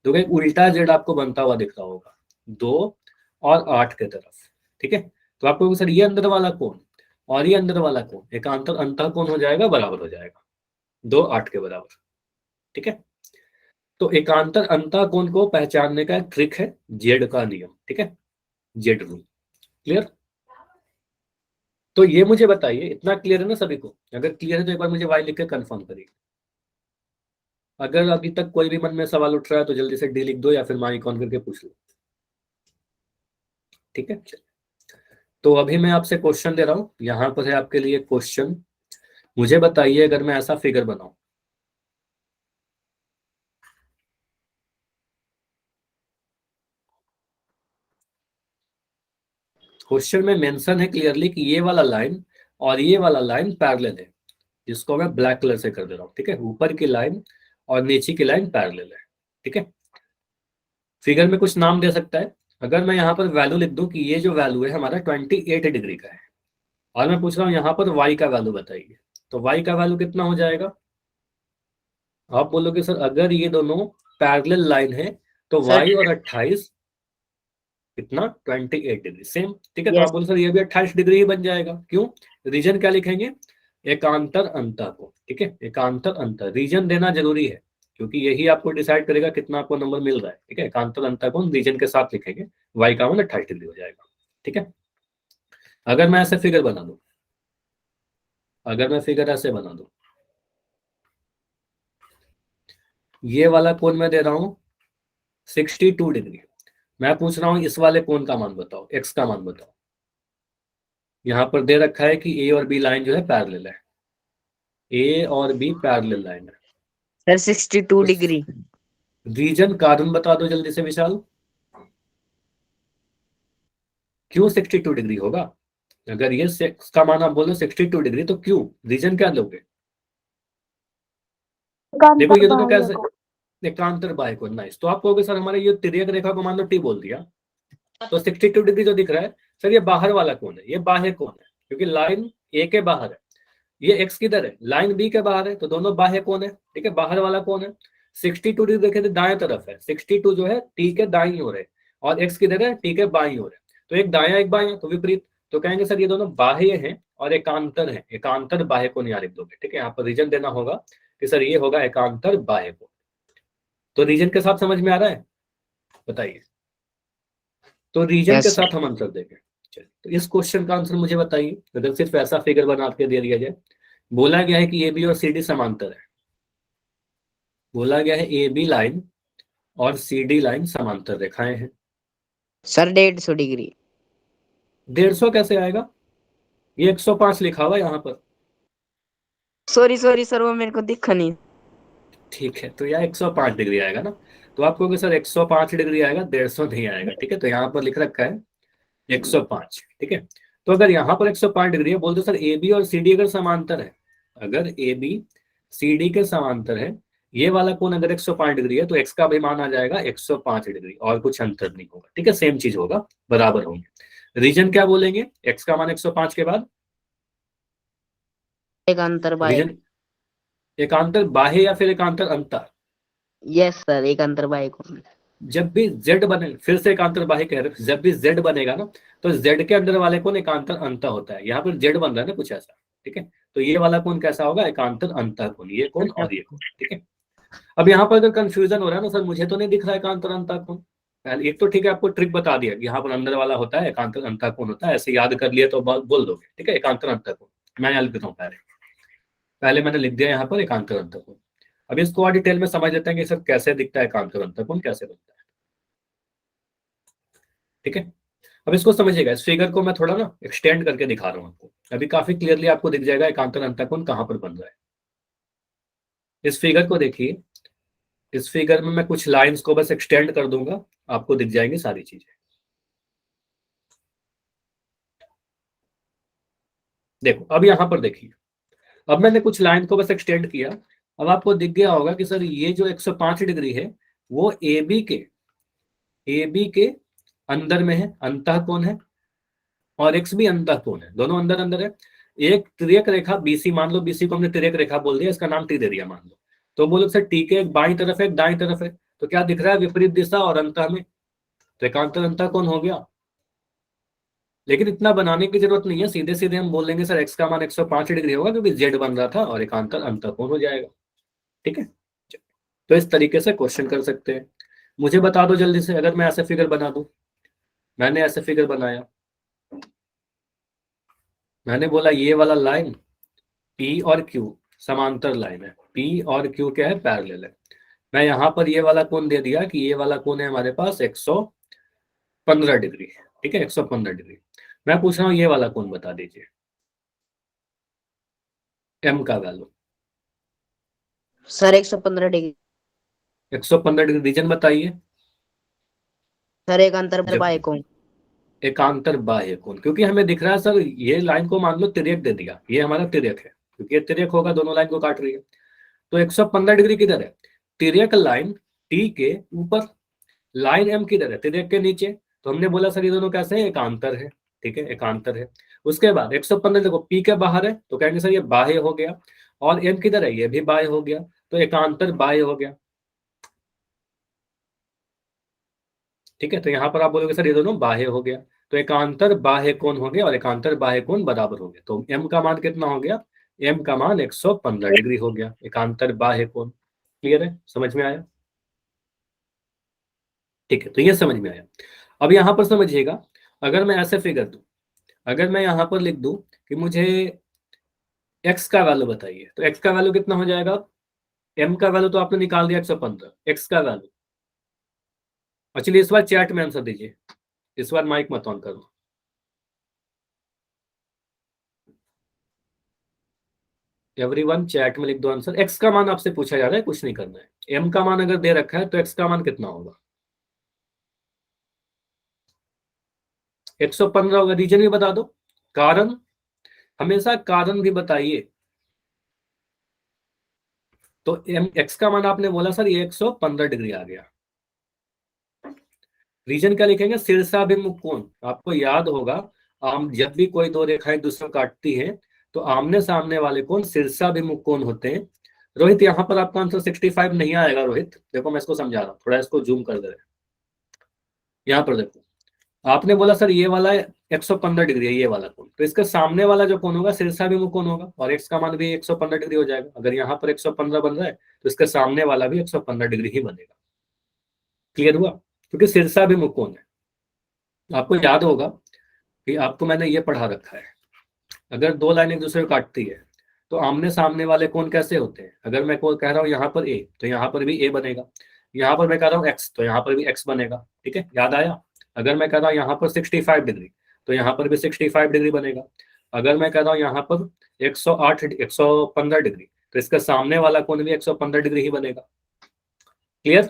तो एक उल्टा जेड आपको बनता हुआ दिख रहा होगा 2 और 8 के तरफ। ठीक है, तो आपको सर ये अंदर वाला कोण और ये अंदर वाला कोण एकांतर अंतः कोण हो जाएगा, बराबर हो जाएगा 2 8 के बराबर। ठीक है, तो एकांतर अंतःकोण को पहचानने का एक ट्रिक है जेड का नियम, ठीक है, जेड रूल। क्लियर? तो ये मुझे बताइए, इतना क्लियर है ना सभी को? अगर क्लियर है तो एक बार मुझे वाई लिख के कंफर्म करिए। अगर अभी तक कोई भी मन में सवाल उठ रहा है तो जल्दी से डी लिख दो या फिर माइक ऑन करके पूछ लो, ठीक है। तो अभी मैं आपसे क्वेश्चन दे रहा हूं, यहां पर है आपके लिए क्वेश्चन। मुझे बताइए अगर मैं ऐसा फिगर बनाऊं, क्वेश्चन में मेंशन है क्लियरली कि ये वाला लाइन और ये वाला लाइन पैरेलल है, जिसको मैं ब्लैक कलर से कर दे रहा हूं, ठीक है। ऊपर की लाइन और नीचे की लाइन पैरेलल है, ठीक है। फिगर में कुछ नाम दे सकता है। अगर मैं यहाँ पर वैल्यू लिख दूं कि ये जो वैल्यू है हमारा 28 डिग्री का है, और मैं पूछ रहा हूँ यहाँ पर y का वैल्यू बताइए, तो y का वैल्यू कितना हो जाएगा? आप बोलोगे सर अगर ये दोनों पैरेलल लाइन है तो सर y और 28 कितना 28 डिग्री सेम, ठीक है। तो आप यस बोलो सर ये भी 28 डिग्री ही बन जाएगा, क्यों? रीजन क्या लिखेंगे? एकांतर अंतर को, ठीक है। एकांतर अंतर रीजन देना जरूरी है, क्योंकि यही आपको डिसाइड करेगा कितना आपको नंबर मिल रहा है, ठीक है। एकांतर अंतर को रीजन के साथ लिखेंगे, y का मान 28 डिग्री हो जाएगा, ठीक है। अगर मैं ऐसे फिगर बना दूं, अगर मैं फिगर ऐसे बना दूं, ये वाला कोण मैं दे रहा हूं 62 डिग्री, मैं पूछ रहा हूं इस वाले कोण का मान बताओ, एक्स का मान बताओ। यहां पर दे रखा है कि ए और बी लाइन जो है पैरेलल है, ए और बी पैरेलल लाइन है। सर 62 तो डिग्री। रीजन कारण बता दो जल्दी से विशाल, क्यों 62 डिग्री होगा? अगर ये सेक्स का मान आप बोलो 62 डिग्री तो क्यों, रीजन क्या लोगे? देखो ये दोनों कैसे एकांतर बाह्य कोण, नाइस। तो आप कहोगे सर हमारे ये तिर्यक रेखा को मान लो टी बोल दिया, तो 62 डिग्री जो दिख रहा है सर ये बाहर वाला कोण है, ये बाह्य कोण है, क्योंकि लाइन ए के बाहर है। ये एक्स किधर है? लाइन बी के बाहर है, तो दोनों बाह्य कोण है, ठीक है, बाहर वाला कोण है। 62 डिग्री देखे तो दाएं तरफ है, 62 जो है टी के दाईं ओर है, और एक्स किधर है? टी के बाईं ओर है। तो एक दाया एक बायां, तो विपरीत। तो कहेंगे सर ये दोनों बाह्य हैं और एकांतर है, एकांतर बाह्य कोण यहाँ लिख दोगे, ठीक है। यहाँ पर रीजन देना होगा कि सर ये होगा एकांतर बाह्य कोण। तो रीजन के साथ समझ में आ रहा है? बताइए। तो रीजन के यस साथ हम आंसर देंगे। चलिए, तो इस क्वेश्चन का आंसर मुझे बताइए, अगर सिर्फ ऐसा फिगर बना के दे दिया जाए। बोला गया है कि ए बी और सी डी समांतर है, बोला गया है ए बी लाइन और सी डी लाइन समांतर रेखाएं हैं। Sir 150 degree. 150 कैसे आएगा? ये 105 लिखा हुआ है यहाँ पर। सॉरी सॉरी सर, वो मेरे को दिखा नहीं। ठीक है, तो यहाँ 105 डिग्री आएगा ना। तो आप कहोगे सर 105 डिग्री आएगा, 150 नहीं आएगा, ठीक है। तो यहाँ पर लिख रखा है 105, ठीक है। तो अगर यहाँ पर 105 डिग्री है, बोल दो सर ए बी और सी डी अगर समांतर है, अगर ए बी सी डी के समांतर है, ये वाला कोण अगर 105 डिग्री है तो एक्स का भी मान आ जाएगा 105 डिग्री, और कुछ अंतर नहीं होगा, ठीक है। सेम चीज होगा, बराबर होंगे। रीजन क्या बोलेंगे एक्स का मान 105 के बाद? एकांतर बाय। रीजन एकांतर बाह्य या फिर एकांतर अंतर? यस सर, एकांतर बाय को। जब भी z बने, फिर से एकांतर बाह्य कह रहे, जब भी z बनेगा ना तो z के अंदर वाले कोण एकांतर अंतर होता है। यहाँ पर z बन रहा है ना कुछ ऐसा, ठीक है। तो ये वाला कोण कैसा होगा? एकांतर अंतर कोण, ये कोण और ये कोण, ठीक है। अब यहाँ पर अगर कंफ्यूजन हो रहा है ना, सर मुझे तो नहीं दिख रहा है एकांतर अंतर कोण, एक तो ठीक है आपको ट्रिक बता दिया कि यहाँ पर अंदर वाला होता है एकांतर अंतर कोण होता है, ऐसे याद कर लिया तो बोल दोगे, ठीक है। एकांतर अंतर कोण मैं यहाँ लिख देता हूँ, पहले पहले मैंने लिख दिया यहाँ पर एकांतर अंतर कोण। अब इसको और डिटेल में समझ लेते हैं कि सर कैसे दिखता है एकांतर अंतर कोण, कैसे बनता है, ठीक है। अब इसको समझिएगा, इस फिगर को मैं थोड़ा ना एक्सटेंड करके दिखा रहा हूँ आपको, अभी काफी क्लियरली आपको दिख जाएगा एकांतर अंतःकोण कहाँ पर बन रहा है। इस फिगर को देखिए, इस फिगर में मैं कुछ लाइंस को बस एक्सटेंड कर दूंगा, आपको दिख जाएंगी सारी चीजें। देखो अब यहां पर देखिए, अब मैंने कुछ लाइन को बस एक्सटेंड किया, अब आपको दिख गया होगा कि सर ये जो 105 डिग्री है वो ए बी के अंदर में है, अंतःकोण है, और एक्स भी अंतःकोण है, दोनों अंदर अंदर है। एक तिर्यक रेखा बीसी मान लो, बीसी को हमने तिर्यक रेखा बोल दिया, इसका नाम टी दे दिया मान लो। तो बोलो सर टी के एक बाई तरफ है एक दाई तरफ है, तो क्या दिख रहा है? विपरीत दिशा और अंतः में, तो एकांतर अंतःकोण हो गया। लेकिन इतना बनाने की जरूरत नहीं है, सीधे सीधे हम बोलेंगे सर एक्स का मान 105 डिग्री होगा क्योंकि जेड बन रहा था और एकांतर अंतःकोण हो जाएगा, ठीक है। तो इस तरीके से क्वेश्चन कर सकते हैं। मुझे बता दो जल्दी से, अगर मैं ऐसे फिगर बना दूं, मैंने ऐसे फिगर बनाया, मैंने बोला ये वाला लाइन P और Q समांतर लाइन है, P और Q क्या है, पैरेलल है। मैं यहाँ पर ये वाला कोण दे दिया कि ये वाला कोण है हमारे पास 115 डिग्री, ठीक है, 115 डिग्री। मैं पूछ रहा हूँ ये वाला कोण बता दीजिए, M का value. Sir 115 degree. 115 degree reason बताइए। सर एक अंतर जब बाय कोण। एकांतर बाह्य कोण, क्योंकि हमें दिख रहा है सर ये लाइन को मान लो तिर्यक दे दिया, ये हमारा तिर्यक है, क्योंकि ये तिर्यक होगा, दोनों लाइन को काट रही है। तो 115 डिग्री किधर है, तिर्यक लाइन टी के ऊपर, लाइन एम किधर है, तिर्यक के नीचे। तो हमने बोला सर ये दोनों कैसे है, एकांतर है, ठीक है, एकांतर है। उसके बाद 115 देखो पी के बाहर है, तो कहेंगे सर ये बाह्य हो गया, और एम किधर है, ये भी बाह्य हो गया, तो एकांतर बाह्य हो गया, ठीक है। तो यहाँ पर आप बोलोगे सर ये दोनों बाह्य हो गया, तो एकांतर बाह्य कोण हो गया और एकांतर बाह्य कोण बराबर हो गया। तो एम का मान कितना हो गया, एम का मान 115 डिग्री हो गया, एकांतर बाह्य कोण। क्लियर है, समझ में आया, ठीक है, तो ये समझ में आया। अब यहाँ पर समझिएगा, अगर मैं ऐसे फिगर दूं, अगर मैं यहाँ पर लिख दूं कि मुझे एक्स का वैल्यू बताइए, तो एक्स का वैल्यू कितना हो जाएगा, एम का वैल्यू तो आपने निकाल दिया 115, एक्स का वैल्यू। एक्चुअली इस बार चैट में आंसर दीजिए, इस बार माइक मत ऑन करो। एवरीवन चैट में लिख दो आंसर। एक्स का मान आपसे पूछा जा रहा है, कुछ नहीं करना है। एम का मान अगर दे रखा है तो एक्स का मान कितना होगा, 115 होगा। रीजन भी बता दो, कारण, हमेशा कारण भी बताइए। तो एम एक्स का मान आपने बोला सर ये 115 डिग्री आ गया। रीजन क्या लिखेंगे, शीर्षाभिमुख कोण। आपको याद होगा, आम जब भी कोई दो रेखाएं दूसरे को काटती हैं तो आमने सामने वाले कोण शीर्षाभिमुख कोण होते हैं। रोहित यहाँ पर आपका आंसर 65 नहीं आएगा। रोहित देखो मैं इसको समझा रहा हूँ, थोड़ा इसको जूम कर दे रहे हैं। यहाँ पर देखो, आपने बोला सर ये वाला 115 डिग्री है, ये वाला कोण, तो इसका सामने वाला जो कोण होगा शीर्षाभिमुख कोण होगा, और एक्स का मान भी 115 डिग्री हो जाएगा। अगर यहाँ पर 115 बन रहा है तो इसके सामने वाला भी 115 डिग्री ही बनेगा। क्लियर हुआ, क्योंकि शीर्षाभिमुख कोण है। आपको याद होगा कि आपको मैंने ये पढ़ा रखा है, अगर दो लाइन एक दूसरे को काटती है तो आमने सामने वाले कोण कैसे होते हैं। अगर मैं को कह रहा हूँ यहाँ पर ए, तो यहाँ पर भी ए बनेगा। यहाँ पर मैं कह रहा हूँ एक्स, तो यहाँ पर भी एक्स बनेगा, ठीक है, याद आया। अगर मैं कह रहा हूँ यहाँ पर 65 डिग्री, तो यहाँ पर भी 65 डिग्री बनेगा। अगर मैं कह रहा हूँ यहाँ पर 108 115 डिग्री, तो इसका सामने वाला कोण भी 115 डिग्री ही बनेगा। क्लियर,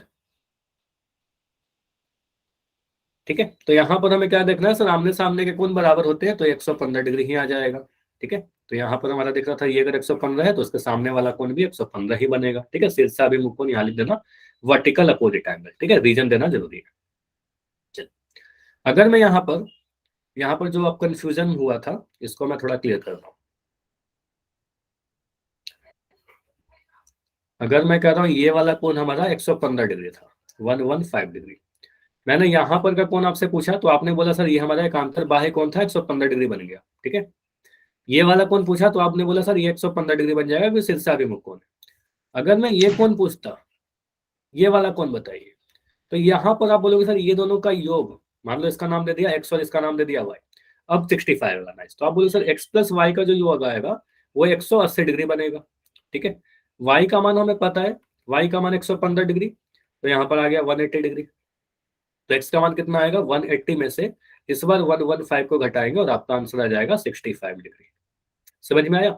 ठीक है। तो यहाँ पर हमें क्या देखना है सर, आमने सामने के कोण बराबर होते हैं तो 115 डिग्री ही आ जाएगा, ठीक है। तो यहाँ पर हमारा दिख रहा था ये अगर 115 है तो उसके सामने वाला कोण भी 115 ही बनेगा, ठीक है। शीर्षाभिमुख कोण यहाँ लिख देना, वर्टिकल अपोजिट एंगल, ठीक है, रीजन देना जरूरी है। चलिए, अगर मैं यहाँ पर जो आप कंफ्यूजन हुआ था इसको मैं थोड़ा क्लियर कर रहा हूँ। अगर मैं कह रहा हूँ ये वाला कोण हमारा 115 डिग्री था, 115 डिग्री, मैंने यहाँ पर का कोण आपसे पूछा तो आपने बोला सर ये हमारा एकांतर बाह्य कोण था, 115 डिग्री बन गया, ठीक है। ये वाला कोण पूछा तो आपने बोला सर ये 115 डिग्री बन जाएगा क्योंकि शीर्षाभिमुख कोण है। अगर मैं ये कोण पूछता, ये वाला कोण बताइए, तो यहाँ पर आप बोलोगे सर ये दोनों का योग, मान लो इसका नाम दे दिया एक्स और इसका नाम दे दिया वाई, अब 65 लगाना है, तो आप बोलोगे सर एक्स प्लस वाई का जो योग आएगा वो 180 डिग्री बनेगा, ठीक है। वाई का मान हमें पता है, वाई का मान 115 डिग्री, तो यहाँ पर आ गया 180 डिग्री। तो एक्स का मान कितना आएगा, 180 में से इस बार 115 को घटाएंगे और आपका आंसर आ जाएगा 65 डिग्री। समझ में आया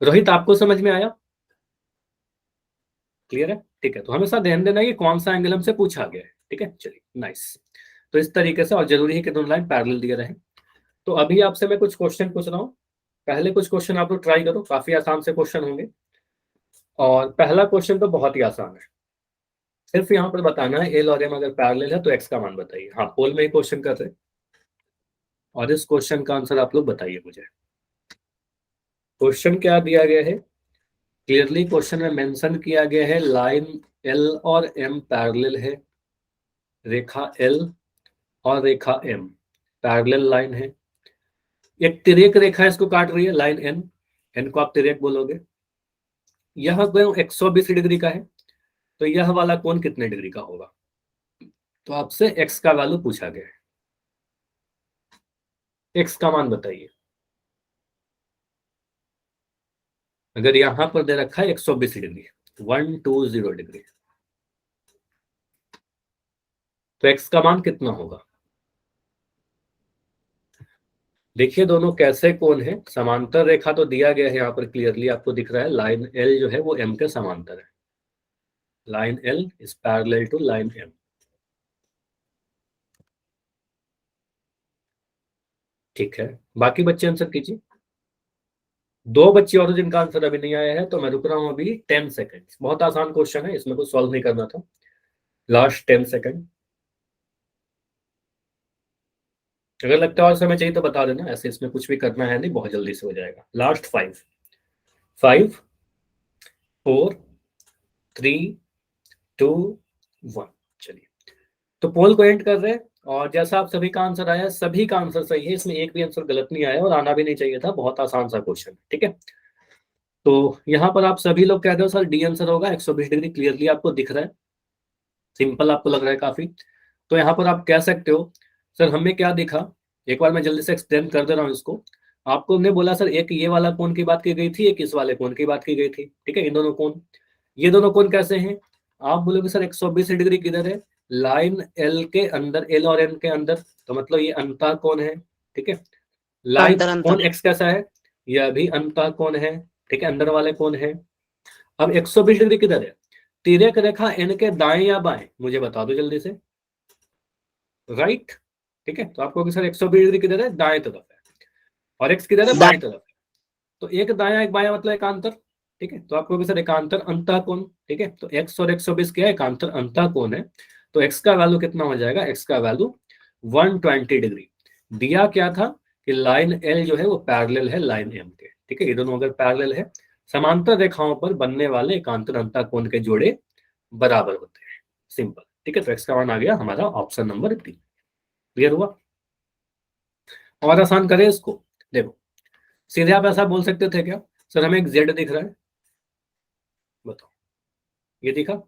रोहित, आपको समझ में आया, क्लियर है, ठीक है। तो हमेशा ध्यान देना कि कौन सा एंगल हमसे पूछा गया है, ठीक है। चलिए नाइस, तो इस तरीके से, और जरूरी है कि दोनों लाइन पैरेलल दिए रहे। तो अभी आपसे मैं कुछ क्वेश्चन पूछ रहा हूँ, पहले कुछ क्वेश्चन आप लोग ट्राई करो, काफी आसान से क्वेश्चन होंगे। और पहला क्वेश्चन तो बहुत ही आसान है, सिर्फ यहाँ पर बताना है एल और एम अगर पैरेलल है तो एक्स का मान बताइए। हाँ, पोल में ही क्वेश्चन कर रहे हैं, और इस क्वेश्चन का आंसर आप लोग बताइए मुझे। क्वेश्चन क्या दिया गया है, क्लियरली क्वेश्चन में मेंशन किया गया है लाइन एल और एम पैरेलल है, रेखा एल और रेखा एम पैरेलल लाइन है। एक तिर्यक रेखा इसको काट रही है, लाइन एन, एन को आप तिर्यक बोलोगे, यह कोण 120 डिग्री का है, तो यह वाला कोण कितने डिग्री का होगा? तो आपसे x का वैल्यू पूछा गया है, x का मान बताइए। अगर यहां पर दे रखा है 120 डिग्री, 120 डिग्री, तो x का मान कितना होगा? देखिए दोनों कैसे कोण है, समांतर रेखा तो दिया गया है, यहाँ पर क्लियरली आपको दिख रहा है लाइन L जो है वो M के समांतर है, line L is parallel to line M। ठीक है, बाकी बच्चे आंसर कीजिए। दो बच्चे और जिनका आंसर अभी नहीं आया है, तो मैं रुक रहा हूं अभी 10 सेकंड। बहुत आसान क्वेश्चन है, इसमें कुछ सॉल्व नहीं करना था। Last 10 second. अगर लगता है और समय चाहिए तो बता देना, ऐसे इसमें कुछ भी करना है नहीं, बहुत जल्दी से हो जाएगा। लास्ट 5 5 4 3 2 1। चलिए, तो पोल को एंड कर रहे हैं, और जैसा आप सभी का आंसर आया, सभी का आंसर सही है, इसमें एक भी आंसर गलत नहीं आया और आना भी नहीं चाहिए था। बहुत आसान सा क्वेश्चन, ठीक है। तो यहाँ पर आप सभी लोग कहते हो सर डी आंसर होगा, 120 डिग्री क्लियरली आपको दिख रहा है, सिंपल आपको लग रहा है काफी। तो यहाँ पर आप कह सकते हो सर हमें क्या दिखा, एक बार मैं जल्दी से एक्सप्लेन कर दे रहा हूँ इसको। आपको हमने बोला सर एक ये वाला कोण की बात की गई थी, एक इस वाले कोण की बात की गई थी, ठीक है। इन दोनों कोण, ये दोनों कोण कैसे हैं? आप बोलोगे सर 120 डिग्री किधर है? लाइन एल के अंदर, एल और एन के अंदर, तो मतलब ये अंतः कोण है, ठीक है। लाइन अंतर अंतर कोण एक्स कैसा है? यह भी अंतः कोण है, ठीक है, अंदर वाले कोण है। अब 120 डिग्री किधर है? तिर्यक रेखा एन के दाएं या बाएं, मुझे बता दो जल्दी से। राइट, ठीक है। तो आपको सर 120 डिग्री किधर है? दाएं तरफ है, और एक्स किधर है? बाएं तरफ है। तो एक दाया एक बाया मतलब एकांतर, ठीक है। तो आपको सर एकांतर अंतः कोण, ठीक है। तो x और 120 क्या है? एकांतर अंतः कोण है। तो x का वैल्यू कितना हो जाएगा? x का वैल्यू 120 डिग्री। दिया क्या था कि लाइन L जो है वो पैरेलल है लाइन M के, ठीक है। ये दोनों अगर पैरेलल है, समांतर रेखाओं पर बनने वाले एकांतर अंतः कोण के जोड़े बराबर होते हैं, सिंपल, ठीक है। तो x का मान आ गया हमारा ऑप्शन नंबर 3। क्लियर हुआ? और आसान करें इसको, देखो सीधे आप ऐसा बोल सकते थे क्या, सर हमें एक जेड दिख रहा है, बताओ, ये दिखा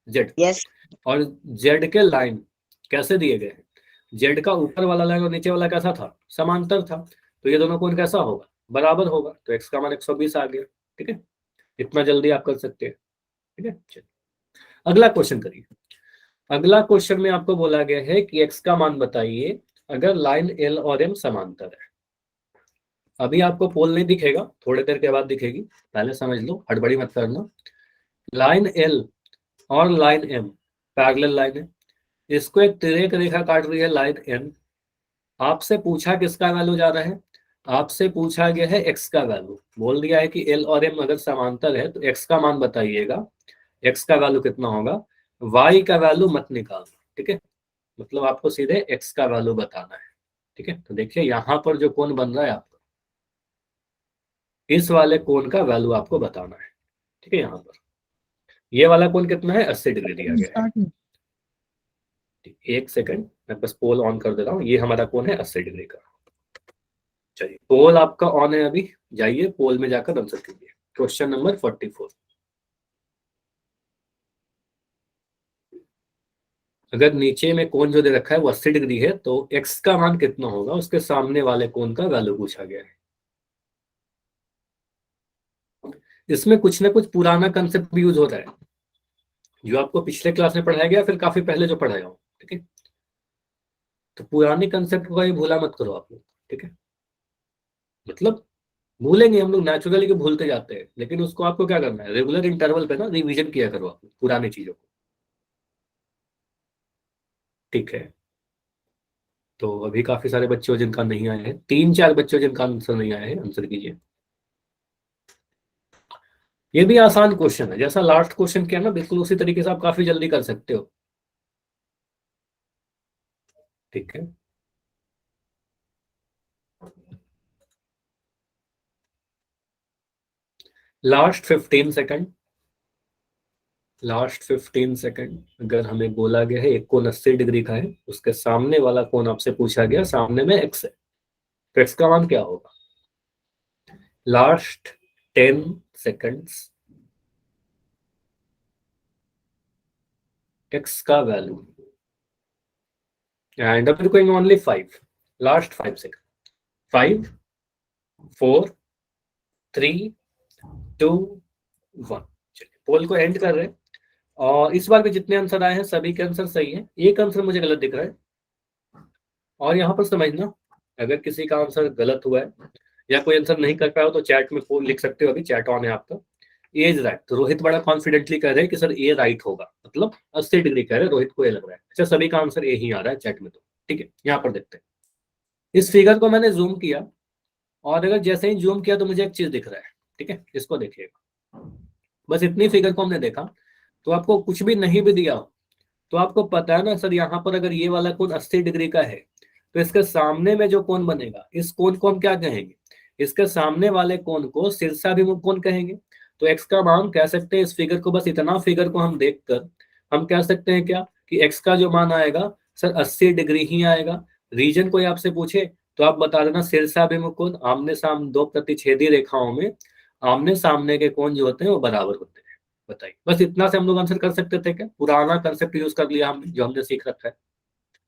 जेड, यस और जेड के लाइन कैसे दिए गए हैं? जेड का ऊपर वाला लाइन और नीचे वाला कैसा था? समांतर था। तो ये दोनों कोण कैसा होगा? बराबर होगा। तो x का मान 120 आ गया, ठीक है। इतना जल्दी आप कर सकते हैं, ठीक है। चलिए अगला क्वेश्चन करिए। अगला क्वेश्चन में आपको बोला गया है कि x का मान बताइए अगर लाइन L और M समांतर है। अभी आपको पोल नहीं दिखेगा, थोड़ी देर के बाद दिखेगी, पहले समझ लो, हड़बड़ी मत करना। लाइन L और लाइन M पैरेलल लाइन है, इसको एक तिर्यक रेखा काट रही है लाइन N। आपसे पूछा किसका वैल्यू जा रहा है? आपसे पूछा गया है x का वैल्यू। बोल दिया है कि L और M अगर समांतर है तो x का मान बताइएगा, x का वैल्यू कितना होगा? y का वैल्यू मत निकालना, ठीक है। मतलब आपको सीधे x का वैल्यू बताना है, ठीक है। तो देखिए यहाँ पर जो कोण बन रहा है आपको, इस वाले कोण का वैल्यू आपको बताना है, ठीक है। यहाँ पर ये वाला कोण कितना है? 80 डिग्री दिया गया है। एक सेकंड, मैं बस पोल ऑन कर दे रहा हूँ। ये हमारा कोण है 80 डिग्री का। चलिए पोल आपका ऑन है अभी, जाइए पोल में जाकर आंसर कीजिए। Question number 44। अगर नीचे में कोण जो दे रखा है वो 80 डिग्री है, तो x का मान कितना होगा? उसके सामने वाले कोण का वैल्यू पूछा गया है। इसमें कुछ ना कुछ पुराना कंसेप्ट भी यूज होता है, जो आपको पिछले क्लास में पढ़ाया गया, फिर काफी पहले जो पढ़ाया हो, ठीक है। तो पुरानी कंसेप्ट को ही भूला मत करो आप लोग, ठीक है। मतलब भूलेंगे हम लोग नेचुरली, कि भूलते जाते हैं, लेकिन उसको आपको क्या करना है? रेगुलर इंटरवल पे ना रिवीजन किया करो आप पुरानी चीजों को, ठीक है। तो अभी काफी सारे बच्चे हो जिनका नहीं आया है, 3-4 बच्चे हो जिनका आंसर नहीं आया है, आंसर कीजिए। ये भी आसान क्वेश्चन है, जैसा लास्ट क्वेश्चन किया ना, बिल्कुल उसी तरीके से आप काफी जल्दी कर सकते हो, ठीक है। Last 15 second, last 15 second. अगर हमें बोला गया है एक कोण 80 डिग्री का है, उसके सामने वाला कोण आपसे पूछा गया, सामने में x है, तो x का मान क्या होगा? Last 10 seconds. x का वैल्यू एंड अब गोइंग ओनली 5, लास्ट 5 सेकंड, 5 4 3 2 1। चलिए पोल को एंड कर रहे हैं और इस बार भी जितने आंसर आए हैं सभी के आंसर सही है, एक आंसर मुझे गलत दिख रहा है। और यहाँ पर समझना, अगर किसी का आंसर गलत हुआ है या कोई आंसर नहीं कर पाया हो तो चैट में लिख सकते हो, अभी चैट ऑन है आपका। ए इज राइट, तो रोहित बड़ा कॉन्फिडेंटली कह रहे हैं कि सर ए राइट होगा, मतलब 80 डिग्री कह रहे हैं, रोहित को ए लग रहा है। अच्छा सभी का आंसर ए ही आ रहा है चैट में, तो ठीक है। यहाँ पर देखते हैं, इस फिगर को मैंने जूम किया और अगर जैसे ही जूम किया तो मुझे एक चीज दिख रहा है, ठीक है, इसको देखिएगा। बस इतनी फिगर को हमने देखा, तो आपको कुछ भी नहीं भी दिया हो तो आपको पता है ना सर, यहाँ पर अगर ये वाला कोण 80 डिग्री का है तो इसके सामने में जो कोण बनेगा इस कोण को हम क्या कहेंगे, इसके सामने वाले कोण को शीर्षाभिमुख कोण कहेंगे। तो x का मान कह सकते हैं, इस फिगर को, बस इतना फिगर को हम देखकर हम कह सकते हैं क्या कि x का जो मान आएगा सर 80 डिग्री ही आएगा। रीजन कोई आपसे पूछे तो आप बता देना शीर्षाभिमुख कोण, आमने सामने दो प्रतिच्छेदी रेखाओं में आमने सामने के कोण जो होते हैं वो बराबर होते हैं। बताइए, बस इतना से हम लोग आंसर कर सकते थे क्या? पुराना कंसेप्ट यूज कर लिया हमने, जो हमने सीख रखा है,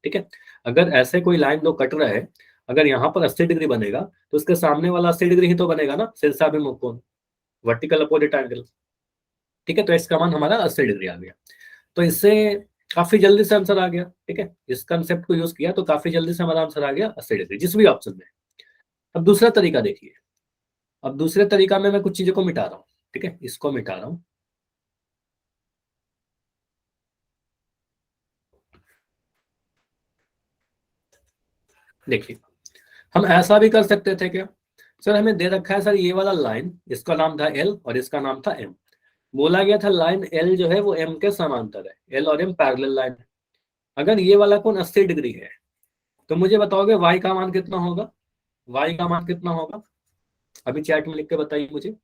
ठीक है। अगर ऐसे कोई लाइन दो कट रहा है, अगर यहाँ पर 80 डिग्री बनेगा तो उसके सामने वाला 80 डिग्री ही तो बनेगा ना, शीर्षाभिमुख कोण, वर्टिकल अपोजिट एंगल, ठीक है। तो इसका मान हमारा 80 डिग्री आ गया। तो इससे काफी जल्दी से आंसर आ गया, ठीक है। इस कंसेप्ट को यूज किया तो काफी जल्दी से हमारा आंसर आ गया 80 डिग्री, जिस भी ऑप्शन में। अब दूसरा तरीका देखिए, अब दूसरे तरीका में मैं कुछ चीजों को मिटा रहा हूँ, ठीक है, इसको मिटा रहा हूँ। देखिए, हम ऐसा भी कर सकते थे क्या, सर हमें दे रखा है सर ये वाला लाइन, इसका नाम था एल और इसका नाम था एम। बोला गया था लाइन एल जो है वो एम के समांतर है, एल और एम पैरेलल लाइन है। अगर ये वाला कोण 80 डिग्री है तो मुझे बताओगे वाई का मान कितना होगा, वाई का मान कितना होगा? अभी चैट में लिख के बताइए मुझे।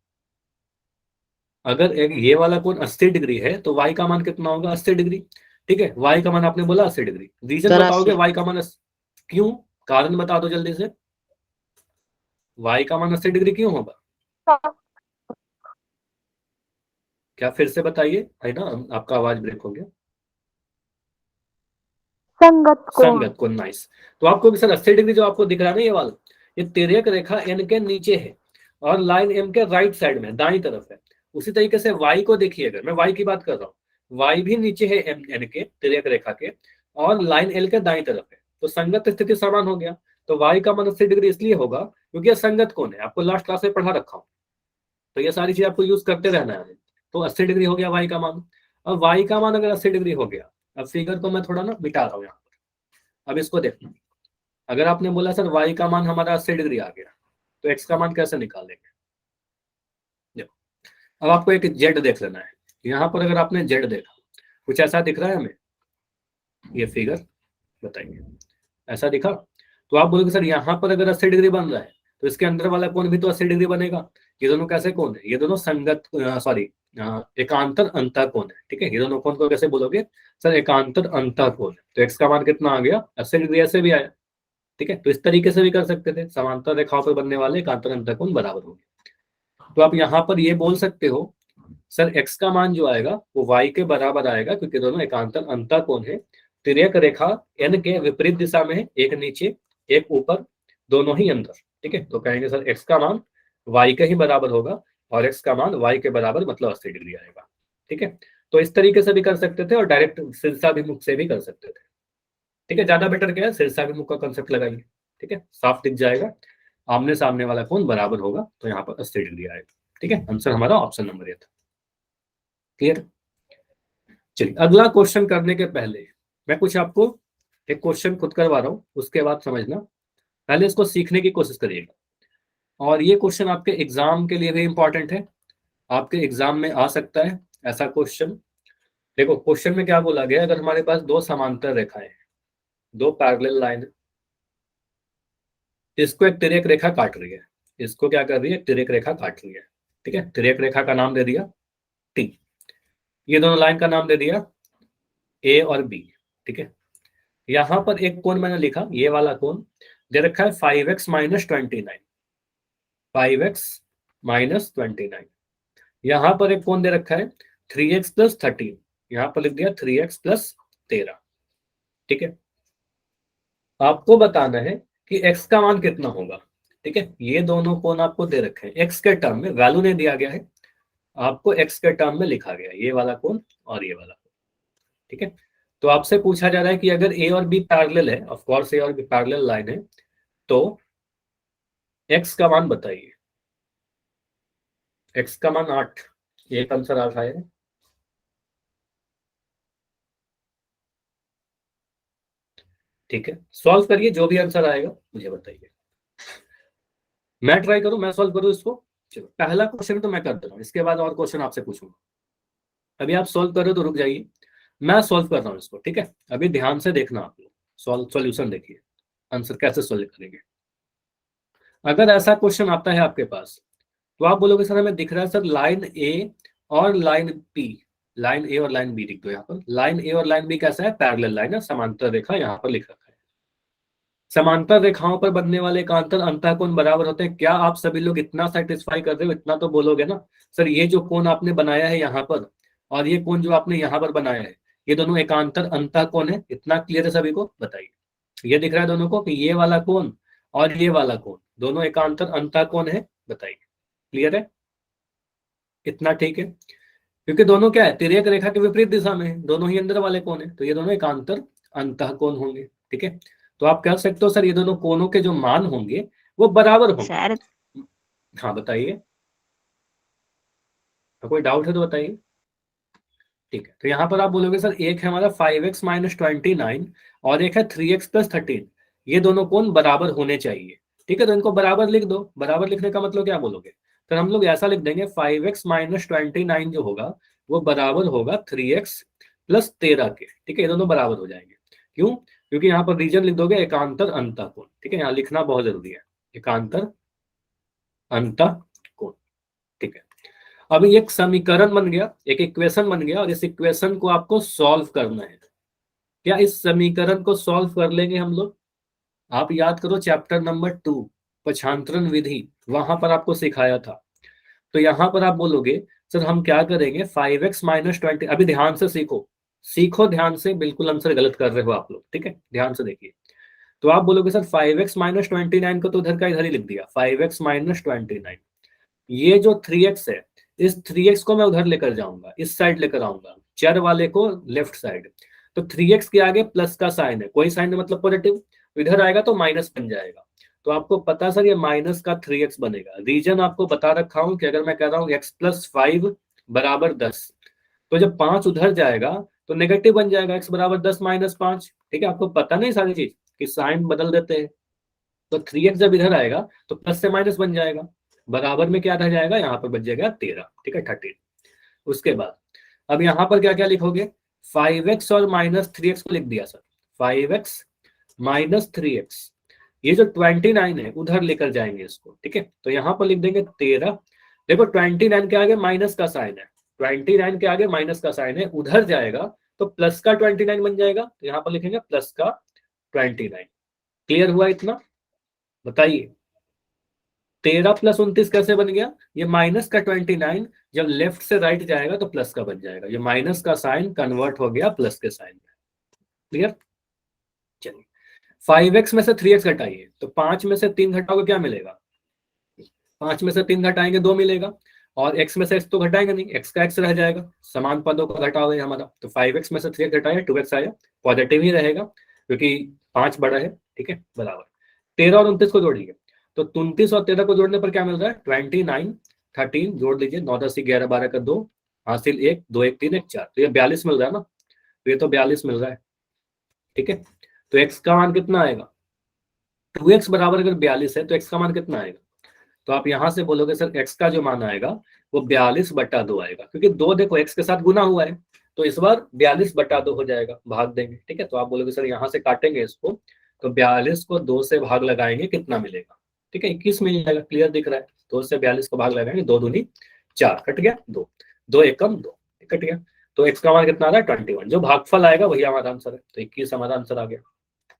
अगर एक ये वाला कोण 80 डिग्री है तो वाई का मान कितना होगा? 80 डिग्री, ठीक है। वाई का मान आपने बोला 80 डिग्री, रीजन बताओगे 83। वाई का मान क्यों, कारण बता दो जल्दी से, वाई का मान 80 डिग्री क्यों होगा? क्या फिर से बताइए, है ना, आपका आवाज ब्रेक हो गया। संगत कोण, नाइस। तो आपको भी सर 80 डिग्री जो आपको दिख रहा है ना ये वाला, ये तिर्यक रेखा एन के नीचे है और लाइन एम के राइट साइड में दाईं तरफ है। उसी तरीके से वाई को देखिए, अगर मैं वाई की बात कर रहा हूँ, वाई भी नीचे है एम एन के तिर्यक रेखा के और लाइन एल के दाईं तरफ है, तो संगत स्थिति समान हो गया। तो वाई का मान 80 डिग्री इसलिए होगा क्योंकि यह संगत कोण है, आपको लास्ट क्लास में पढ़ा रखा हूँ, तो ये सारी चीज आपको यूज करते रहना है। तो 80 डिग्री हो गया वाई का मान। अब वाई का मान अगर 80 डिग्री हो गया, अब फिगर को मैं थोड़ा ना मिटा रहा हूँ यहाँ पर, अब इसको देखना। अगर आपने बोला सर वाई का मान हमारा 80 डिग्री आ गया तो एक्स का मान कैसे निकालेंगे? देखो, अब आपको एक जेड देख लेना है। यहाँ पर अगर आपने जेड देखा, कुछ ऐसा दिख रहा है हमें ये फिगर, बताइए ऐसा दिखा? तो आप बोलोगे सर यहाँ पर अगर 80 डिग्री बन रहा है तो इसके अंदर वाला कोण भी तो 80 डिग्री बनेगा। ये दोनों कैसे कोण है? ये दोनों संगत, सॉरी, एकांतर अंतः कोण है, ठीक है। ये दोनों कोण को कैसे बोलोगे? सर एकांतर अंतः कोण है। तो एक्स का मान कितना आ गया? 80 डिग्री, ऐसे भी आया, ठीक है। तो इस तरीके से भी कर सकते थे, समांतर रेखाओं पर बनने वाले एकांतर अंतः कोण बराबर होंगे। तो आप यहाँ पर ये बोल सकते हो सर x का मान जो आएगा वो y के बराबर आएगा, क्योंकि दोनों एकांतर अंतः कोण है। तिर्यक रेखा n के विपरीत दिशा में है, एक नीचे एक ऊपर, दोनों ही अंदर, ठीक है। तो कहेंगे सर x का मान y के ही बराबर होगा और x का मान y के बराबर मतलब 80 डिग्री आएगा, ठीक है। तो इस तरीके से भी कर सकते थे और डायरेक्ट शीर्षाभिमुख से भी कर सकते थे, ठीक है। ज्यादा बेटर क्या है, शीर्षाभिमुख का कंसेप्ट लगाइए, ठीक है, साफ दिख जाएगा, आमने सामने वाला कोण बराबर होगा, तो यहाँ पर 80 डिग्री आएगा, ठीक है। आंसर हमारा ऑप्शन नंबर ए था। क्लियर? चलिए अगला क्वेश्चन करने के पहले मैं कुछ आपको एक क्वेश्चन खुद करवा रहा हूँ, उसके बाद समझना, पहले इसको सीखने की कोशिश करिएगा। और ये क्वेश्चन आपके एग्जाम के लिए भी इंपॉर्टेंट है, आपके एग्जाम में आ सकता है ऐसा क्वेश्चन। देखो क्वेश्चन में क्या बोला गया, अगर हमारे पास दो समांतर रेखाएं, दो पैरेलल लाइन, इसको एक तिर्यक रेखा काट रही है, इसको क्या कर रही है? तिर्यक रेखा काट रही है, ठीक है। तिर्यक रेखा का नाम दे दिया टी, ये दोनों लाइन का नाम दे दिया ए और बी, ठीक है। यहां पर एक कोण मैंने लिखा, ये वाला कोण दे रखा है 5x माइनस 29, 5x माइनस 29। यहां पर एक कोण दे रखा है 3x प्लस 13, यहाँ पर लिख दिया 3x प्लस 13। ठीक है, आपको बताना है कि x का मान कितना होगा। ठीक है, ये दोनों कोण आपको दे रखे हैं, x के टर्म में, वैल्यू नहीं दिया गया है, आपको x के टर्म में लिखा गया है, ये वाला कोण और ये वाला कोण। ठीक है, तो आपसे पूछा जा रहा है कि अगर a और b पैरेलल है, ऑफ कोर्स a और b पैरेलल लाइन है, तो x का मान बताइए। x का मान 8, एक आंसर आ है। ठीक है, सॉल्व करिए, जो भी आंसर आएगा मुझे बताइए। मैं ट्राई करूं, मैं सॉल्व करूं इसको। चलो, पहला क्वेश्चन तो मैं कर दे रहा हूं, इसके बाद और क्वेश्चन आपसे पूछूंगा। अभी आप सॉल्व कर रहे हो तो रुक जाइए, मैं सॉल्व कर रहा हूं इसको। ठीक है, अभी ध्यान से देखना आप लोग, सॉल्यूशन देखिए, आंसर कैसे सॉल्व करेंगे। अगर ऐसा क्वेश्चन आता है आपके पास, तो आप बोलोगे सर हमें दिख रहा है सर लाइन ए और लाइन बी, लाइन ए और लाइन बी लिख दो। यहाँ पर लाइन ए और लाइन बी कैसा है, पैरेलल लाइन है, समांतर रेखा यहाँ पर लिख रखा है। समांतर रेखाओं पर बनने वाले एकांतर अंतःकोण बराबर होते हैं। क्या आप सभी लोग इतना सेटिस्फाई कर रहे हो, इतना तो बोलोगे ना सर, ये जो कोण आपने बनाया है यहाँ पर और ये कोण जो आपने यहाँ पर बनाया है, ये दोनों एकांतर अंतःकोण है। इतना क्लियर है सभी को, बताइए। ये दिख रहा है दोनों को कि ये वाला कोण और ये वाला कोण दोनों एकांतर अंतःकोण है, बताइए। क्लियर है, इतना ठीक है। क्योंकि दोनों क्या है, तिर्यक रेखा के विपरीत दिशा में है, दोनों ही अंदर वाले कोण है, तो ये दोनों एकांतर अंतःकोण होंगे। ठीक है, तो आप कह सकते हो सर ये दोनों कोणों के जो मान होंगे वो बराबर होंगे। सर हाँ बताइए, कोई डाउट है तो बताइए। ठीक है, तो यहाँ पर आप बोलोगे सर एक है हमारा 5x माइनस 29 और एक है 3x प्लस 13, ये दोनों कोण बराबर होने चाहिए। ठीक है, तो इनको बराबर लिख दो। बराबर लिखने का मतलब क्या बोलोगे, तो हम लोग ऐसा लिख देंगे 5x माइनस 29 जो होगा वो बराबर होगा 3x प्लस 13 के। ठीक है, ये दोनों बराबर हो जाएंगे। क्यों, क्योंकि यहाँ पर रीजन लिख दोगे एकांतर अंतःकोण। ठीक है, यहाँ लिखना बहुत जरूरी है, एकांतर अंतःकोण। ठीक है, अब एक समीकरण बन गया, एक इक्वेशन बन गया, और इस इक्वेशन को आपको सॉल्व करना है। क्या इस समीकरण को सॉल्व कर लेंगे हम लोग। आप याद करो चैप्टर नंबर 2 पक्षांतरण विधि, वहां पर आपको सिखाया था। तो यहां पर आप बोलोगे सर हम क्या करेंगे, 5x माइनस 20, अभी ध्यान से सीखो, सीखो ध्यान से, बिल्कुल आंसर गलत कर रहे हो आप लोग। ठीक है, ध्यान से देखिए। तो आप बोलोगे सर 5x माइनस 29 को तो इधर का इधर ही लिख दिया, 5x माइनस 29, ये जो 3x है, इस 3x को मैं उधर लेकर जाऊंगा, इस साइड लेकर आऊंगा, चर वाले को लेफ्ट साइड। तो 3x के आगे प्लस का साइन है, कोई साइन है मतलब पॉजिटिव, इधर आएगा तो माइनस बन जाएगा। तो आपको पता सर ये माइनस का 3x बनेगा। रीजन आपको बता रखा हूं कि अगर मैं कह रहा हूं x प्लस 5 बराबर 10, तो जब 5 उधर जाएगा तो नेगेटिव बन जाएगा, x बराबर 10 माइनस 5। ठीक है, आपको पता नहीं सारी चीज कि साइन बदल देते हैं। तो 3x जब इधर आएगा तो प्लस से माइनस बन जाएगा, बराबर में क्या रह जाएगा, यहाँ पर बच जाएगा 13। ठीक है, 13। उसके बाद अब यहाँ पर क्या क्या लिखोगे, 5x और माइनस 3x को लिख दिया सर, 5x माइनस 3x, ये जो 29 है उधर लेकर जाएंगे इसको। ठीक है, तो यहाँ पर लिख देंगे 13। देखो 29 के आगे माइनस का साइन है, 29 के आगे माइनस का साइन है, उधर जाएगा तो प्लस का 29 बन जाएगा, तो यहाँ पर लिखेंगे प्लस का 29। क्लियर हुआ इतना, बताइए। 13 प्लस 29 कैसे बन गया, ये माइनस का 29 जब लेफ्ट से राइट जाएगा तो प्लस का बन जाएगा, ये माइनस का साइन कन्वर्ट हो गया प्लस के साइन में। क्लियर, चलिए 5x में से 3x घटाइए, तो 5 में से 3 घटाओगे क्या मिलेगा, 5 में से 3 घटाएंगे 2 मिलेगा, और x में से x तो घटाएंगे नहीं, x का x रह जाएगा, समान पदों का घटाव है हमारा। तो 5x में से 3x घटाया 2x आया, पॉजिटिव ही रहेगा क्योंकि 5 बड़ा है। ठीक है, बराबर 13 और 29 को जोड़िए, तो 29 और 13 को जोड़ने पर क्या मिल रहा है, 29, 13 जोड़ लीजिए, 9 10 11 12 का 2 हासिल 1 2 1 3 1 4, तो ये 42 मिल रहा है ना, तो ये तो 42 मिल रहा है। ठीक है, तो x का मान कितना आएगा, 2x बराबर अगर 42 है तो x का मान कितना आएगा, तो आप यहां से बोलोगे सर x का जो मान आएगा वो 42/2 आएगा, क्योंकि 2 देखो x के साथ गुना हुआ है, तो इस बार 42/2 हो जाएगा, भाग देंगे। ठीक है, तो आप बोलोगे सर यहाँ से काटेंगे इसको, तो 42 को 2 से भाग लगाएंगे, कितना मिलेगा, ठीक है 21 मिल जाएगा। क्लियर दिख रहा है, 2 से 42 को भाग लगाएंगे, 2 दूनी 4, कट गया 2, 2 एकम 2, कट गया। तो x का मान कितना आ रहा है 21, जो भागफल आएगा वही हमारा आंसर है, तो 21 हमारा आंसर आ गया।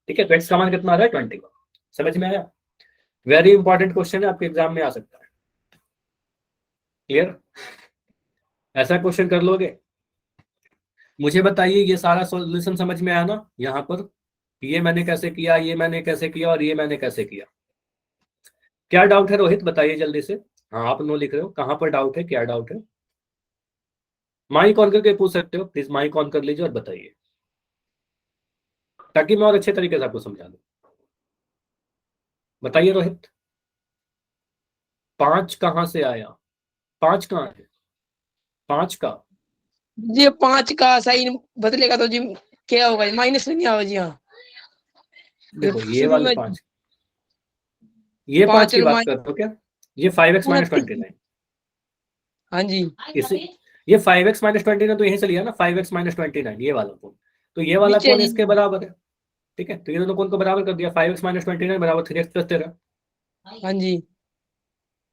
ठीक है, तो x का मान कितना आ रहा है 21, समझ में आया। वेरी इंपॉर्टेंट क्वेश्चन है, आपके एग्जाम में आ सकता है। क्लियर, ऐसा क्वेश्चन कर लोगे। मुझे बताइए ये सारा सॉल्यूशन समझ में आया ना यहाँ पर? ये मैंने कैसे किया, ये मैंने कैसे किया, और ये मैंने कैसे किया? क्या डाउट है रोहित, बताइए जल्दी से। हाँ आप नो लिख रहे हो, कहाँ पर डाउट है, क्या डाउट है? माइक ऑन करके पूछ सकते हो, प्लीज माइक ऑन कर लीजिए और बताइए, ताकि मैं और अच्छे तरीके से आपको समझा दूं। बताइए रोहित, 5 कहाँ से आया? 5 कहाँ है? 5 का जी 5 का साइन बदलेगा तो जी क्या होगा, माइनस नहीं आएगा जी। हाँ देखो ये शुरू वाले में 5, ये 5 5 की और बात कर रहे हो क्या? ये 5x माइनस 29। 29, हाँ जी इसी ये 5x माइनस 29 तो यहीं से लिया ना, 5x माइनस 29 ये वाला कोण, तो ये वाला नीचे कोण जी। इसके बराबर है। ठीक है, तो ये दोनों कोण को बराबर कर दिया, 5x माइनस 29 बराबर 3x प्लस 13। हाँ जी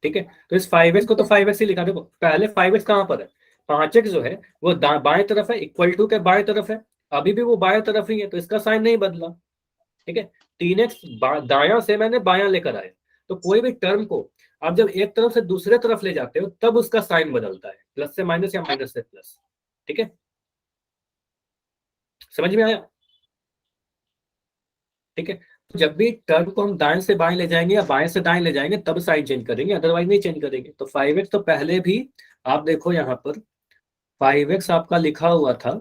ठीक है, तो इस 5x को तो 5x ही लिखा, देखो पहले 5x कहाँ पर है, 5x जो है वो बाएं तरफ है, इक्वल टू के बाएं तरफ है, अभी भी वो बाएं तरफ ही है, तो इसका साइन नहीं बदला। ठीक है, 3x दायां से मैंने बायां लेकर आया, तो कोई भी टर्म को आप जब एक तरफ से दूसरे तरफ ले जाते हो तब उसका साइन बदलता है, प्लस से माइनस या माइनस से प्लस। ठीक है, समझ में आया? ठीक है, तो जब भी टर्म को हम दाएं से बाएं ले जाएंगे या बाएं से दाएं ले जाएंगे तब साइन चेंज करेंगे, अदरवाइज नहीं चेंज करेंगे। तो 5x तो पहले भी आप देखो यहाँ पर 5x आपका लिखा हुआ था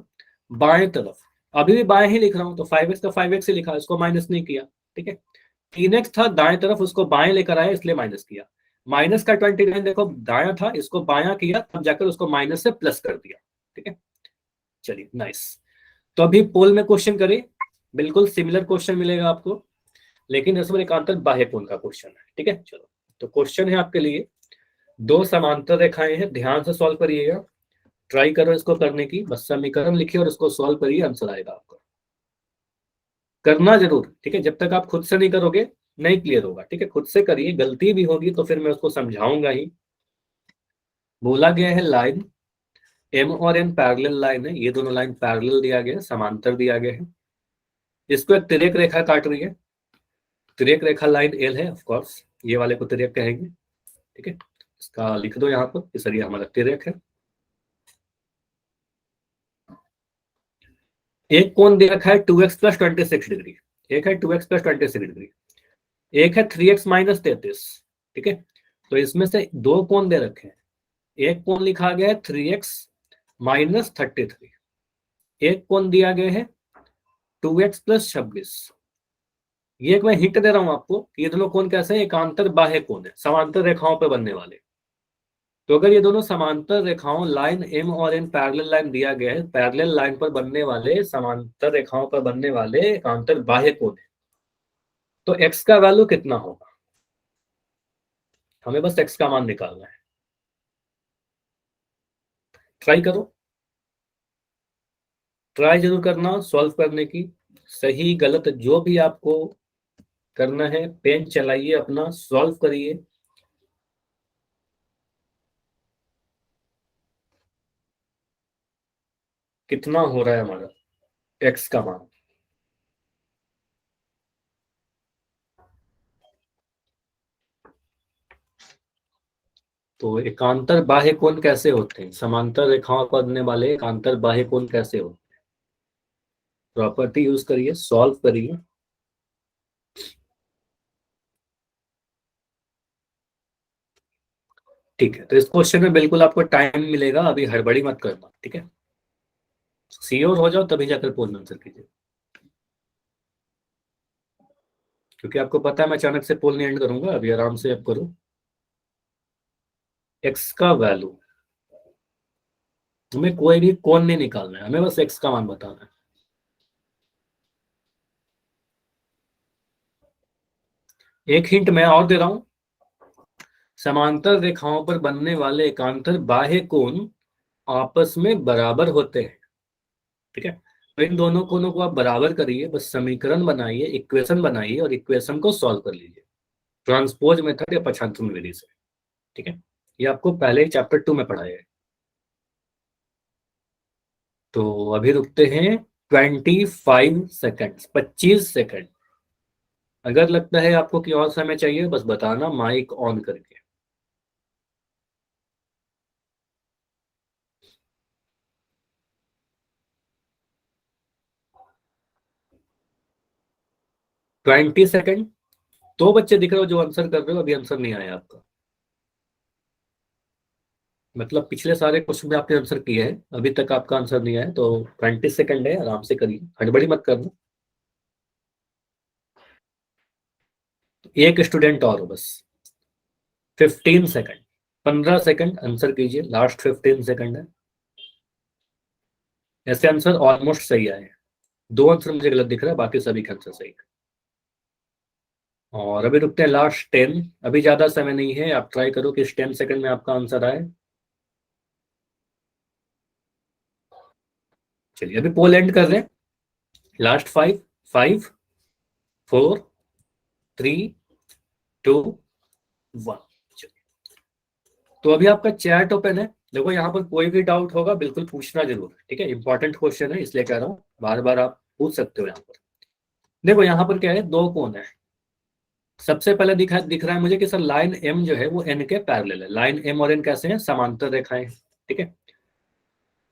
बाएं तरफ, अभी भी बाएं ही लिख रहा हूं, तो 5x का 5x ही लिखा, इसको माइनस नहीं किया। ठीक है, 3x था दाएं तरफ, उसको बाएं लेकर आया इसलिए माइनस किया। माइनस का 29 देखो दायां था, इसको बायां किया तब जाकर उसको माइनस से प्लस कर दिया। ठीक है, चलिए नाइस। तो अभी पोल में क्वेश्चन करें, बिल्कुल सिमिलर क्वेश्चन मिलेगा आपको, लेकिन इसमें एकांतर बाह्य कोण का क्वेश्चन है। ठीक है, चलो तो क्वेश्चन है आपके लिए, दो समांतर रेखाएं हैं, ध्यान से सॉल्व करिएगा, ट्राई करो इसको करने की, बस समीकरण लिखिए और इसको सॉल्व करिए, आंसर आएगा आपका। करना जरूर, ठीक है, जब तक आप खुद से नहीं करोगे नहीं क्लियर होगा। ठीक है, खुद से करिए, गलती भी होगी तो फिर मैं उसको समझाऊंगा ही। बोला गया है लाइन एम और एन पैरेलल लाइन है, ये दोनों लाइन पैरेलल दिया गया है, समांतर दिया गया है, इसको एक तिर्यक रेखा काट रही है, तिर्यक रेखा लाइन एल है, ऑफ कोर्स ये वाले को तिर्यक कहेंगे। ठीक है, इसका लिख दो यहाँ पर, सर ये हमारा तिर्यक है। एक कोण दे रखा है 2x प्लस 26 डिग्री, एक है 2x प्लस 26 डिग्री, एक है 3x माइनस 33। ठीक है, तो इसमें से दो कोण दे रखे हैं, एक कोण लिखा गया है 3x माइनस 33, एक कोण दिया गया है 2x प्लस 26। ये एक मैं हिंट दे रहा हूं आपको कि ये दोनों कोण कैसे हैं, एकांतर बाह्य कोण है, समांतर रेखाओं पर बनने वाले। तो अगर ये दोनों समांतर रेखाओं लाइन एम और एन पैरेलल लाइन दिया गया है, पैरेलल लाइन पर बनने वाले, समांतर रेखाओं पर बनने वाले एकांतर बाह्य कोण है, तो x का वैल्यू कितना होगा, हमें बस x का मान निकालना है। ट्राई करो, ट्राई जरूर करना सॉल्व करने की, सही गलत जो भी आपको करना है, पेन चलाइए अपना, सॉल्व करिए। कितना हो रहा है हमारा x का मान? तो एकांतर बाह्य कोण कैसे होते हैं, समांतर रेखाओं पर बनने वाले एकांतर बाह्य कोण कैसे होते हैं? प्रॉपर्टी यूज करिए, सॉल्व करिए। ठीक है, तो इस क्वेश्चन में बिल्कुल आपको टाइम मिलेगा, अभी हड़बड़ी मत करना। ठीक है, श्योर हो जाओ तभी जाकर पोल में आंसर कीजिए, क्योंकि आपको पता है मैं अचानक से पोल नहीं एंड करूंगा, अभी आराम से आप करो। एक्स का वैल्यू, हमें कोई भी कोण नहीं निकालना है, हमें बस एक्स का मान बताना है। एक हिंट मैं और दे रहा हूं, समांतर रेखाओं पर बनने वाले एकांतर बाह्य कोण आपस में बराबर होते हैं। ठीक है, तो इन दोनों कोणों को आप बराबर करिए, बस समीकरण बनाइए, इक्वेशन बनाइए और इक्वेशन को सॉल्व कर लीजिए, ट्रांसपोज मेथड या पछांतर विधि से। ठीक है, ये आपको पहले ही चैप्टर 2 में पढ़ाया है। तो अभी रुकते हैं 25 सेकेंड, 25 सेकेंड। अगर लगता है आपको कि और समय चाहिए बस बताना माइक ऑन करके। 20 सेकंड। 2 बच्चे दिख रहे हो जो आंसर कर रहे हो, अभी आंसर नहीं आया आपका, मतलब पिछले सारे क्वेश्चन में आपने आंसर किया है, अभी तक आपका आंसर नहीं आया। तो 20 सेकंड है, आराम से करिए, हड़बड़ी मत करना। एक स्टूडेंट और हो बस। 15 सेकंड, 15 सेकंड आंसर कीजिए, लास्ट 15 सेकंड है। ऐसे आंसर ऑलमोस्ट सही आए हैं, 2 आंसर मुझे गलत दिख रहा है, बाकी सभी का आंसर सही है। और अभी रुकते हैं लास्ट 10। अभी ज्यादा समय नहीं है, आप ट्राई करो कि इस 10 सेकंड में आपका आंसर आए। चलिए अभी पोल एंड कर रहे हैं। लास्ट 5, 5, 4, 3, 2, 1। तो अभी आपका चैट ओपन है। देखो यहाँ पर कोई भी डाउट होगा बिल्कुल पूछना जरूर, ठीक है, इंपॉर्टेंट क्वेश्चन है इसलिए कह रहा हूँ, बार बार आप पूछ सकते हो यहाँ पर। देखो यहाँ पर क्या है, 2 कोण है। सबसे पहले दिख रहा है मुझे कि सर लाइन एम जो है वो एन के पैरेलल है। लाइन एम और एन कैसे हैं, समांतर रेखाएं, ठीक है।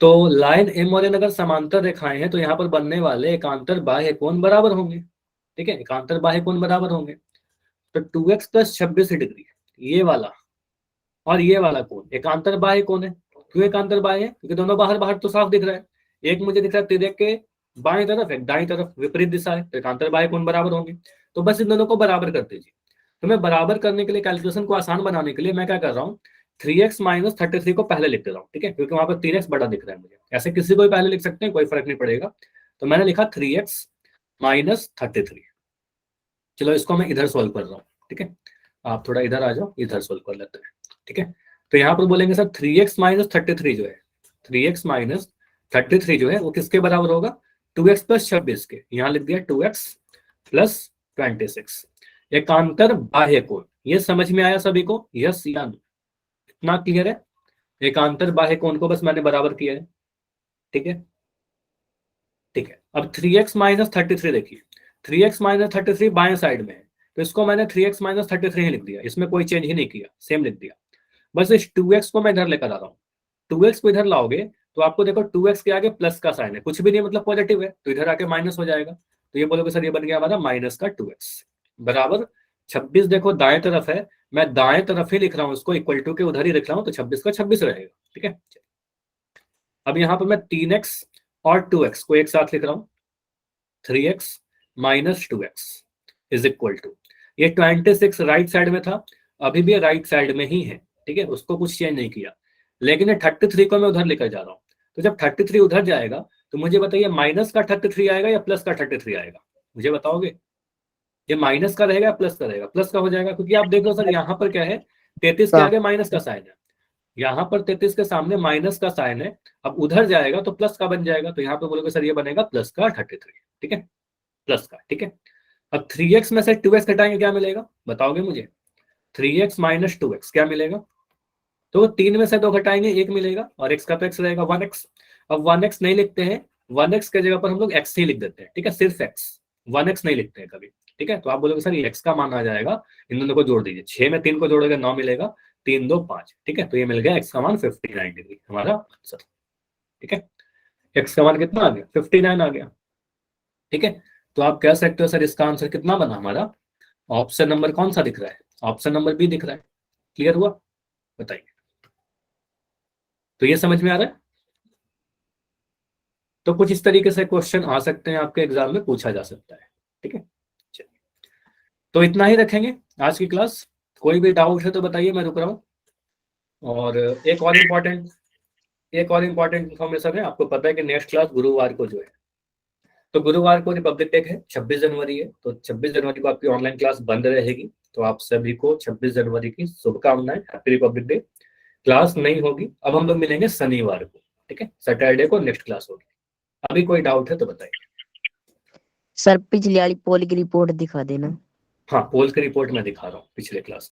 तो लाइन एम और एन अगर समांतर रेखाएं हैं तो यहाँ पर बनने वाले एकांतर बाह्य कोण बराबर होंगे, ठीक है, एकांतर बाह्य कोण बराबर होंगे। तो 2x + 26 डिग्री ये वाला और ये वाला कोण एकांतर बाह्य कोण है। क्यों एकांतर बाह्य है, क्योंकि दोनों बाहर बाहर तो साफ दिख रहा है। एक मुझे दिख रहा है तिर्यक के बाएं तरफ, एक दाईं तरफ, विपरीत दिशा है, तो एकांतर बाह्य कोण बराबर होंगे। तो बस इन दोनों को बराबर कर दीजिए। तो मैं बराबर करने के लिए, कैलकुलेशन को आसान बनाने के लिए मैं क्या कर रहा हूँ, 3x - 33 को पहले लिख दे रहा हूँ, ठीक है, क्योंकि वहां पर 3x बड़ा दिख रहा है मुझे। ऐसे किसी को भी पहले लिख सकते हैं, कोई फर्क नहीं पड़ेगा। तो मैंने लिखा 3x - 33। चलो इसको मैं इधर सोल्व कर रहा हूँ, ठीक है, आप थोड़ा इधर आ जाओ, इधर सोल्व कर लेते हैं, ठीक है। तो यहाँ पर बोलेंगे सर 3x - 33 जो है, 3x - 33 जो है वो किसके बराबर होगा, 2x + 26 के। यहाँ लिख दिया 2x + 26। एकांतर बाह्य कोण, ये समझ में आया सभी को, यस या नो, इतना क्लियर है। एकांतर बाह्य कोण को बस मैंने बराबर किया है, ठीक है, ठीक है। अब 3x - 33 देखिए, 3x - 33 बाएं साइड में है, तो इसको मैंने 3x - 33 ही लिख दिया, इसमें कोई चेंज ही नहीं किया, सेम लिख दिया। बस इस 2x को मैं इधर लेकर आ रहा हूँ। 2x को इधर लाओगे तो आपको देखो 2x के आगे प्लस का साइन है, कुछ भी नहीं मतलब पॉजिटिव है, तो इधर आके माइनस हो जाएगा। तो ये बोलोगे सर ये बन गया हमारा -2x बराबर 26। देखो दाएं तरफ है, मैं दाएं तरफ ही लिख रहा हूँ, उसको इक्वल टू के उधर ही लिख रहा हूँ, तो 26 का 26 रहेगा, ठीक है। अब यहाँ पर मैं 3x और 2x को एक साथ लिख रहा हूँ, 3x - 2x is equal to, ये 26 राइट साइड में था, अभी भी राइट साइड में ही है, ठीक है, उसको कुछ चेंज नहीं किया। लेकिन ये 33 को मैं उधर लेकर जा रहा हूँ, तो जब 33 उधर जाएगा तो मुझे बताइए माइनस का 33 आएगा या प्लस का 33 आएगा, मुझे बताओगे। ये माइनस का रहेगा प्लस का रहेगा, प्लस का हो जाएगा, क्योंकि आप देख लो सर यहाँ पर क्या है, 33 के आगे माइनस का साइन है, यहाँ पर 33 के सामने माइनस का साइन है। अब उधर जाएगा तो प्लस का बन जाएगा, तो यहाँ पे बोलोगे सर ये बनेगा प्लस का 33, ठीक है, प्लस का, ठीक है। अब 3x में से 2x घटाएंगे क्या मिलेगा, बताओगे मुझे। 3x - 2x क्या मिलेगा, तो 3 में से 2 घटाएंगे 1 मिलेगा, और x का तो x रहेगा 1x। अब 1x नहीं लिखते हैं, 1x के जगह पर हम लोग x ही लिख देते हैं, ठीक है, सिर्फ x, 1x नहीं लिखते हैं कभी, ठीक है। तो आप बोलोगे सर ये x का मान आ जाएगा, इन दोनों को जोड़ दीजिए, 6 में 3 को जोड़ोगे 9 मिलेगा, 3 2 5, ठीक है। तो ये मिल गया x का मान 59 डिग्री हमारा आंसर, ठीक है। x का मान कितना आ गया, 59 आ गया, ठीक है। तो आप कह सकते हो सर इसका आंसर कितना बना हमारा, ऑप्शन नंबर कौन सा दिख रहा है, ऑप्शन नंबर बी दिख रहा है। क्लियर हुआ, बताइए। तो ये समझ में आ रहा है। तो कुछ इस तरीके से क्वेश्चन आ सकते हैं, आपके एग्जाम में पूछा जा सकता है, ठीक है। चलिए तो इतना ही रखेंगे आज की क्लास, कोई भी डाउट है तो बताइए, मैं रुक रहा हूँ। और एक और इम्पोर्टेंट इन्फॉर्मेशन है, आपको पता है कि नेक्स्ट क्लास गुरुवार को जो है, तो गुरुवार को रिपब्लिक डे है, 26 जनवरी है, तो 26 जनवरी को आपकी ऑनलाइन क्लास बंद रहेगी। तो आप सभी को 26 जनवरी की शुभकामनाएं, हैप्पी रिपब्लिक डे। क्लास नहीं होगी, अब हम लोग मिलेंगे शनिवार को, ठीक है, सैटरडे को नेक्स्ट क्लास होगी। अभी कोई डाउट है तो बताइए। सर पिछली वाली पोल की रिपोर्ट दिखा देना। हाँ पोल की रिपोर्ट मैं दिखा रहा हूँ पिछले क्लास।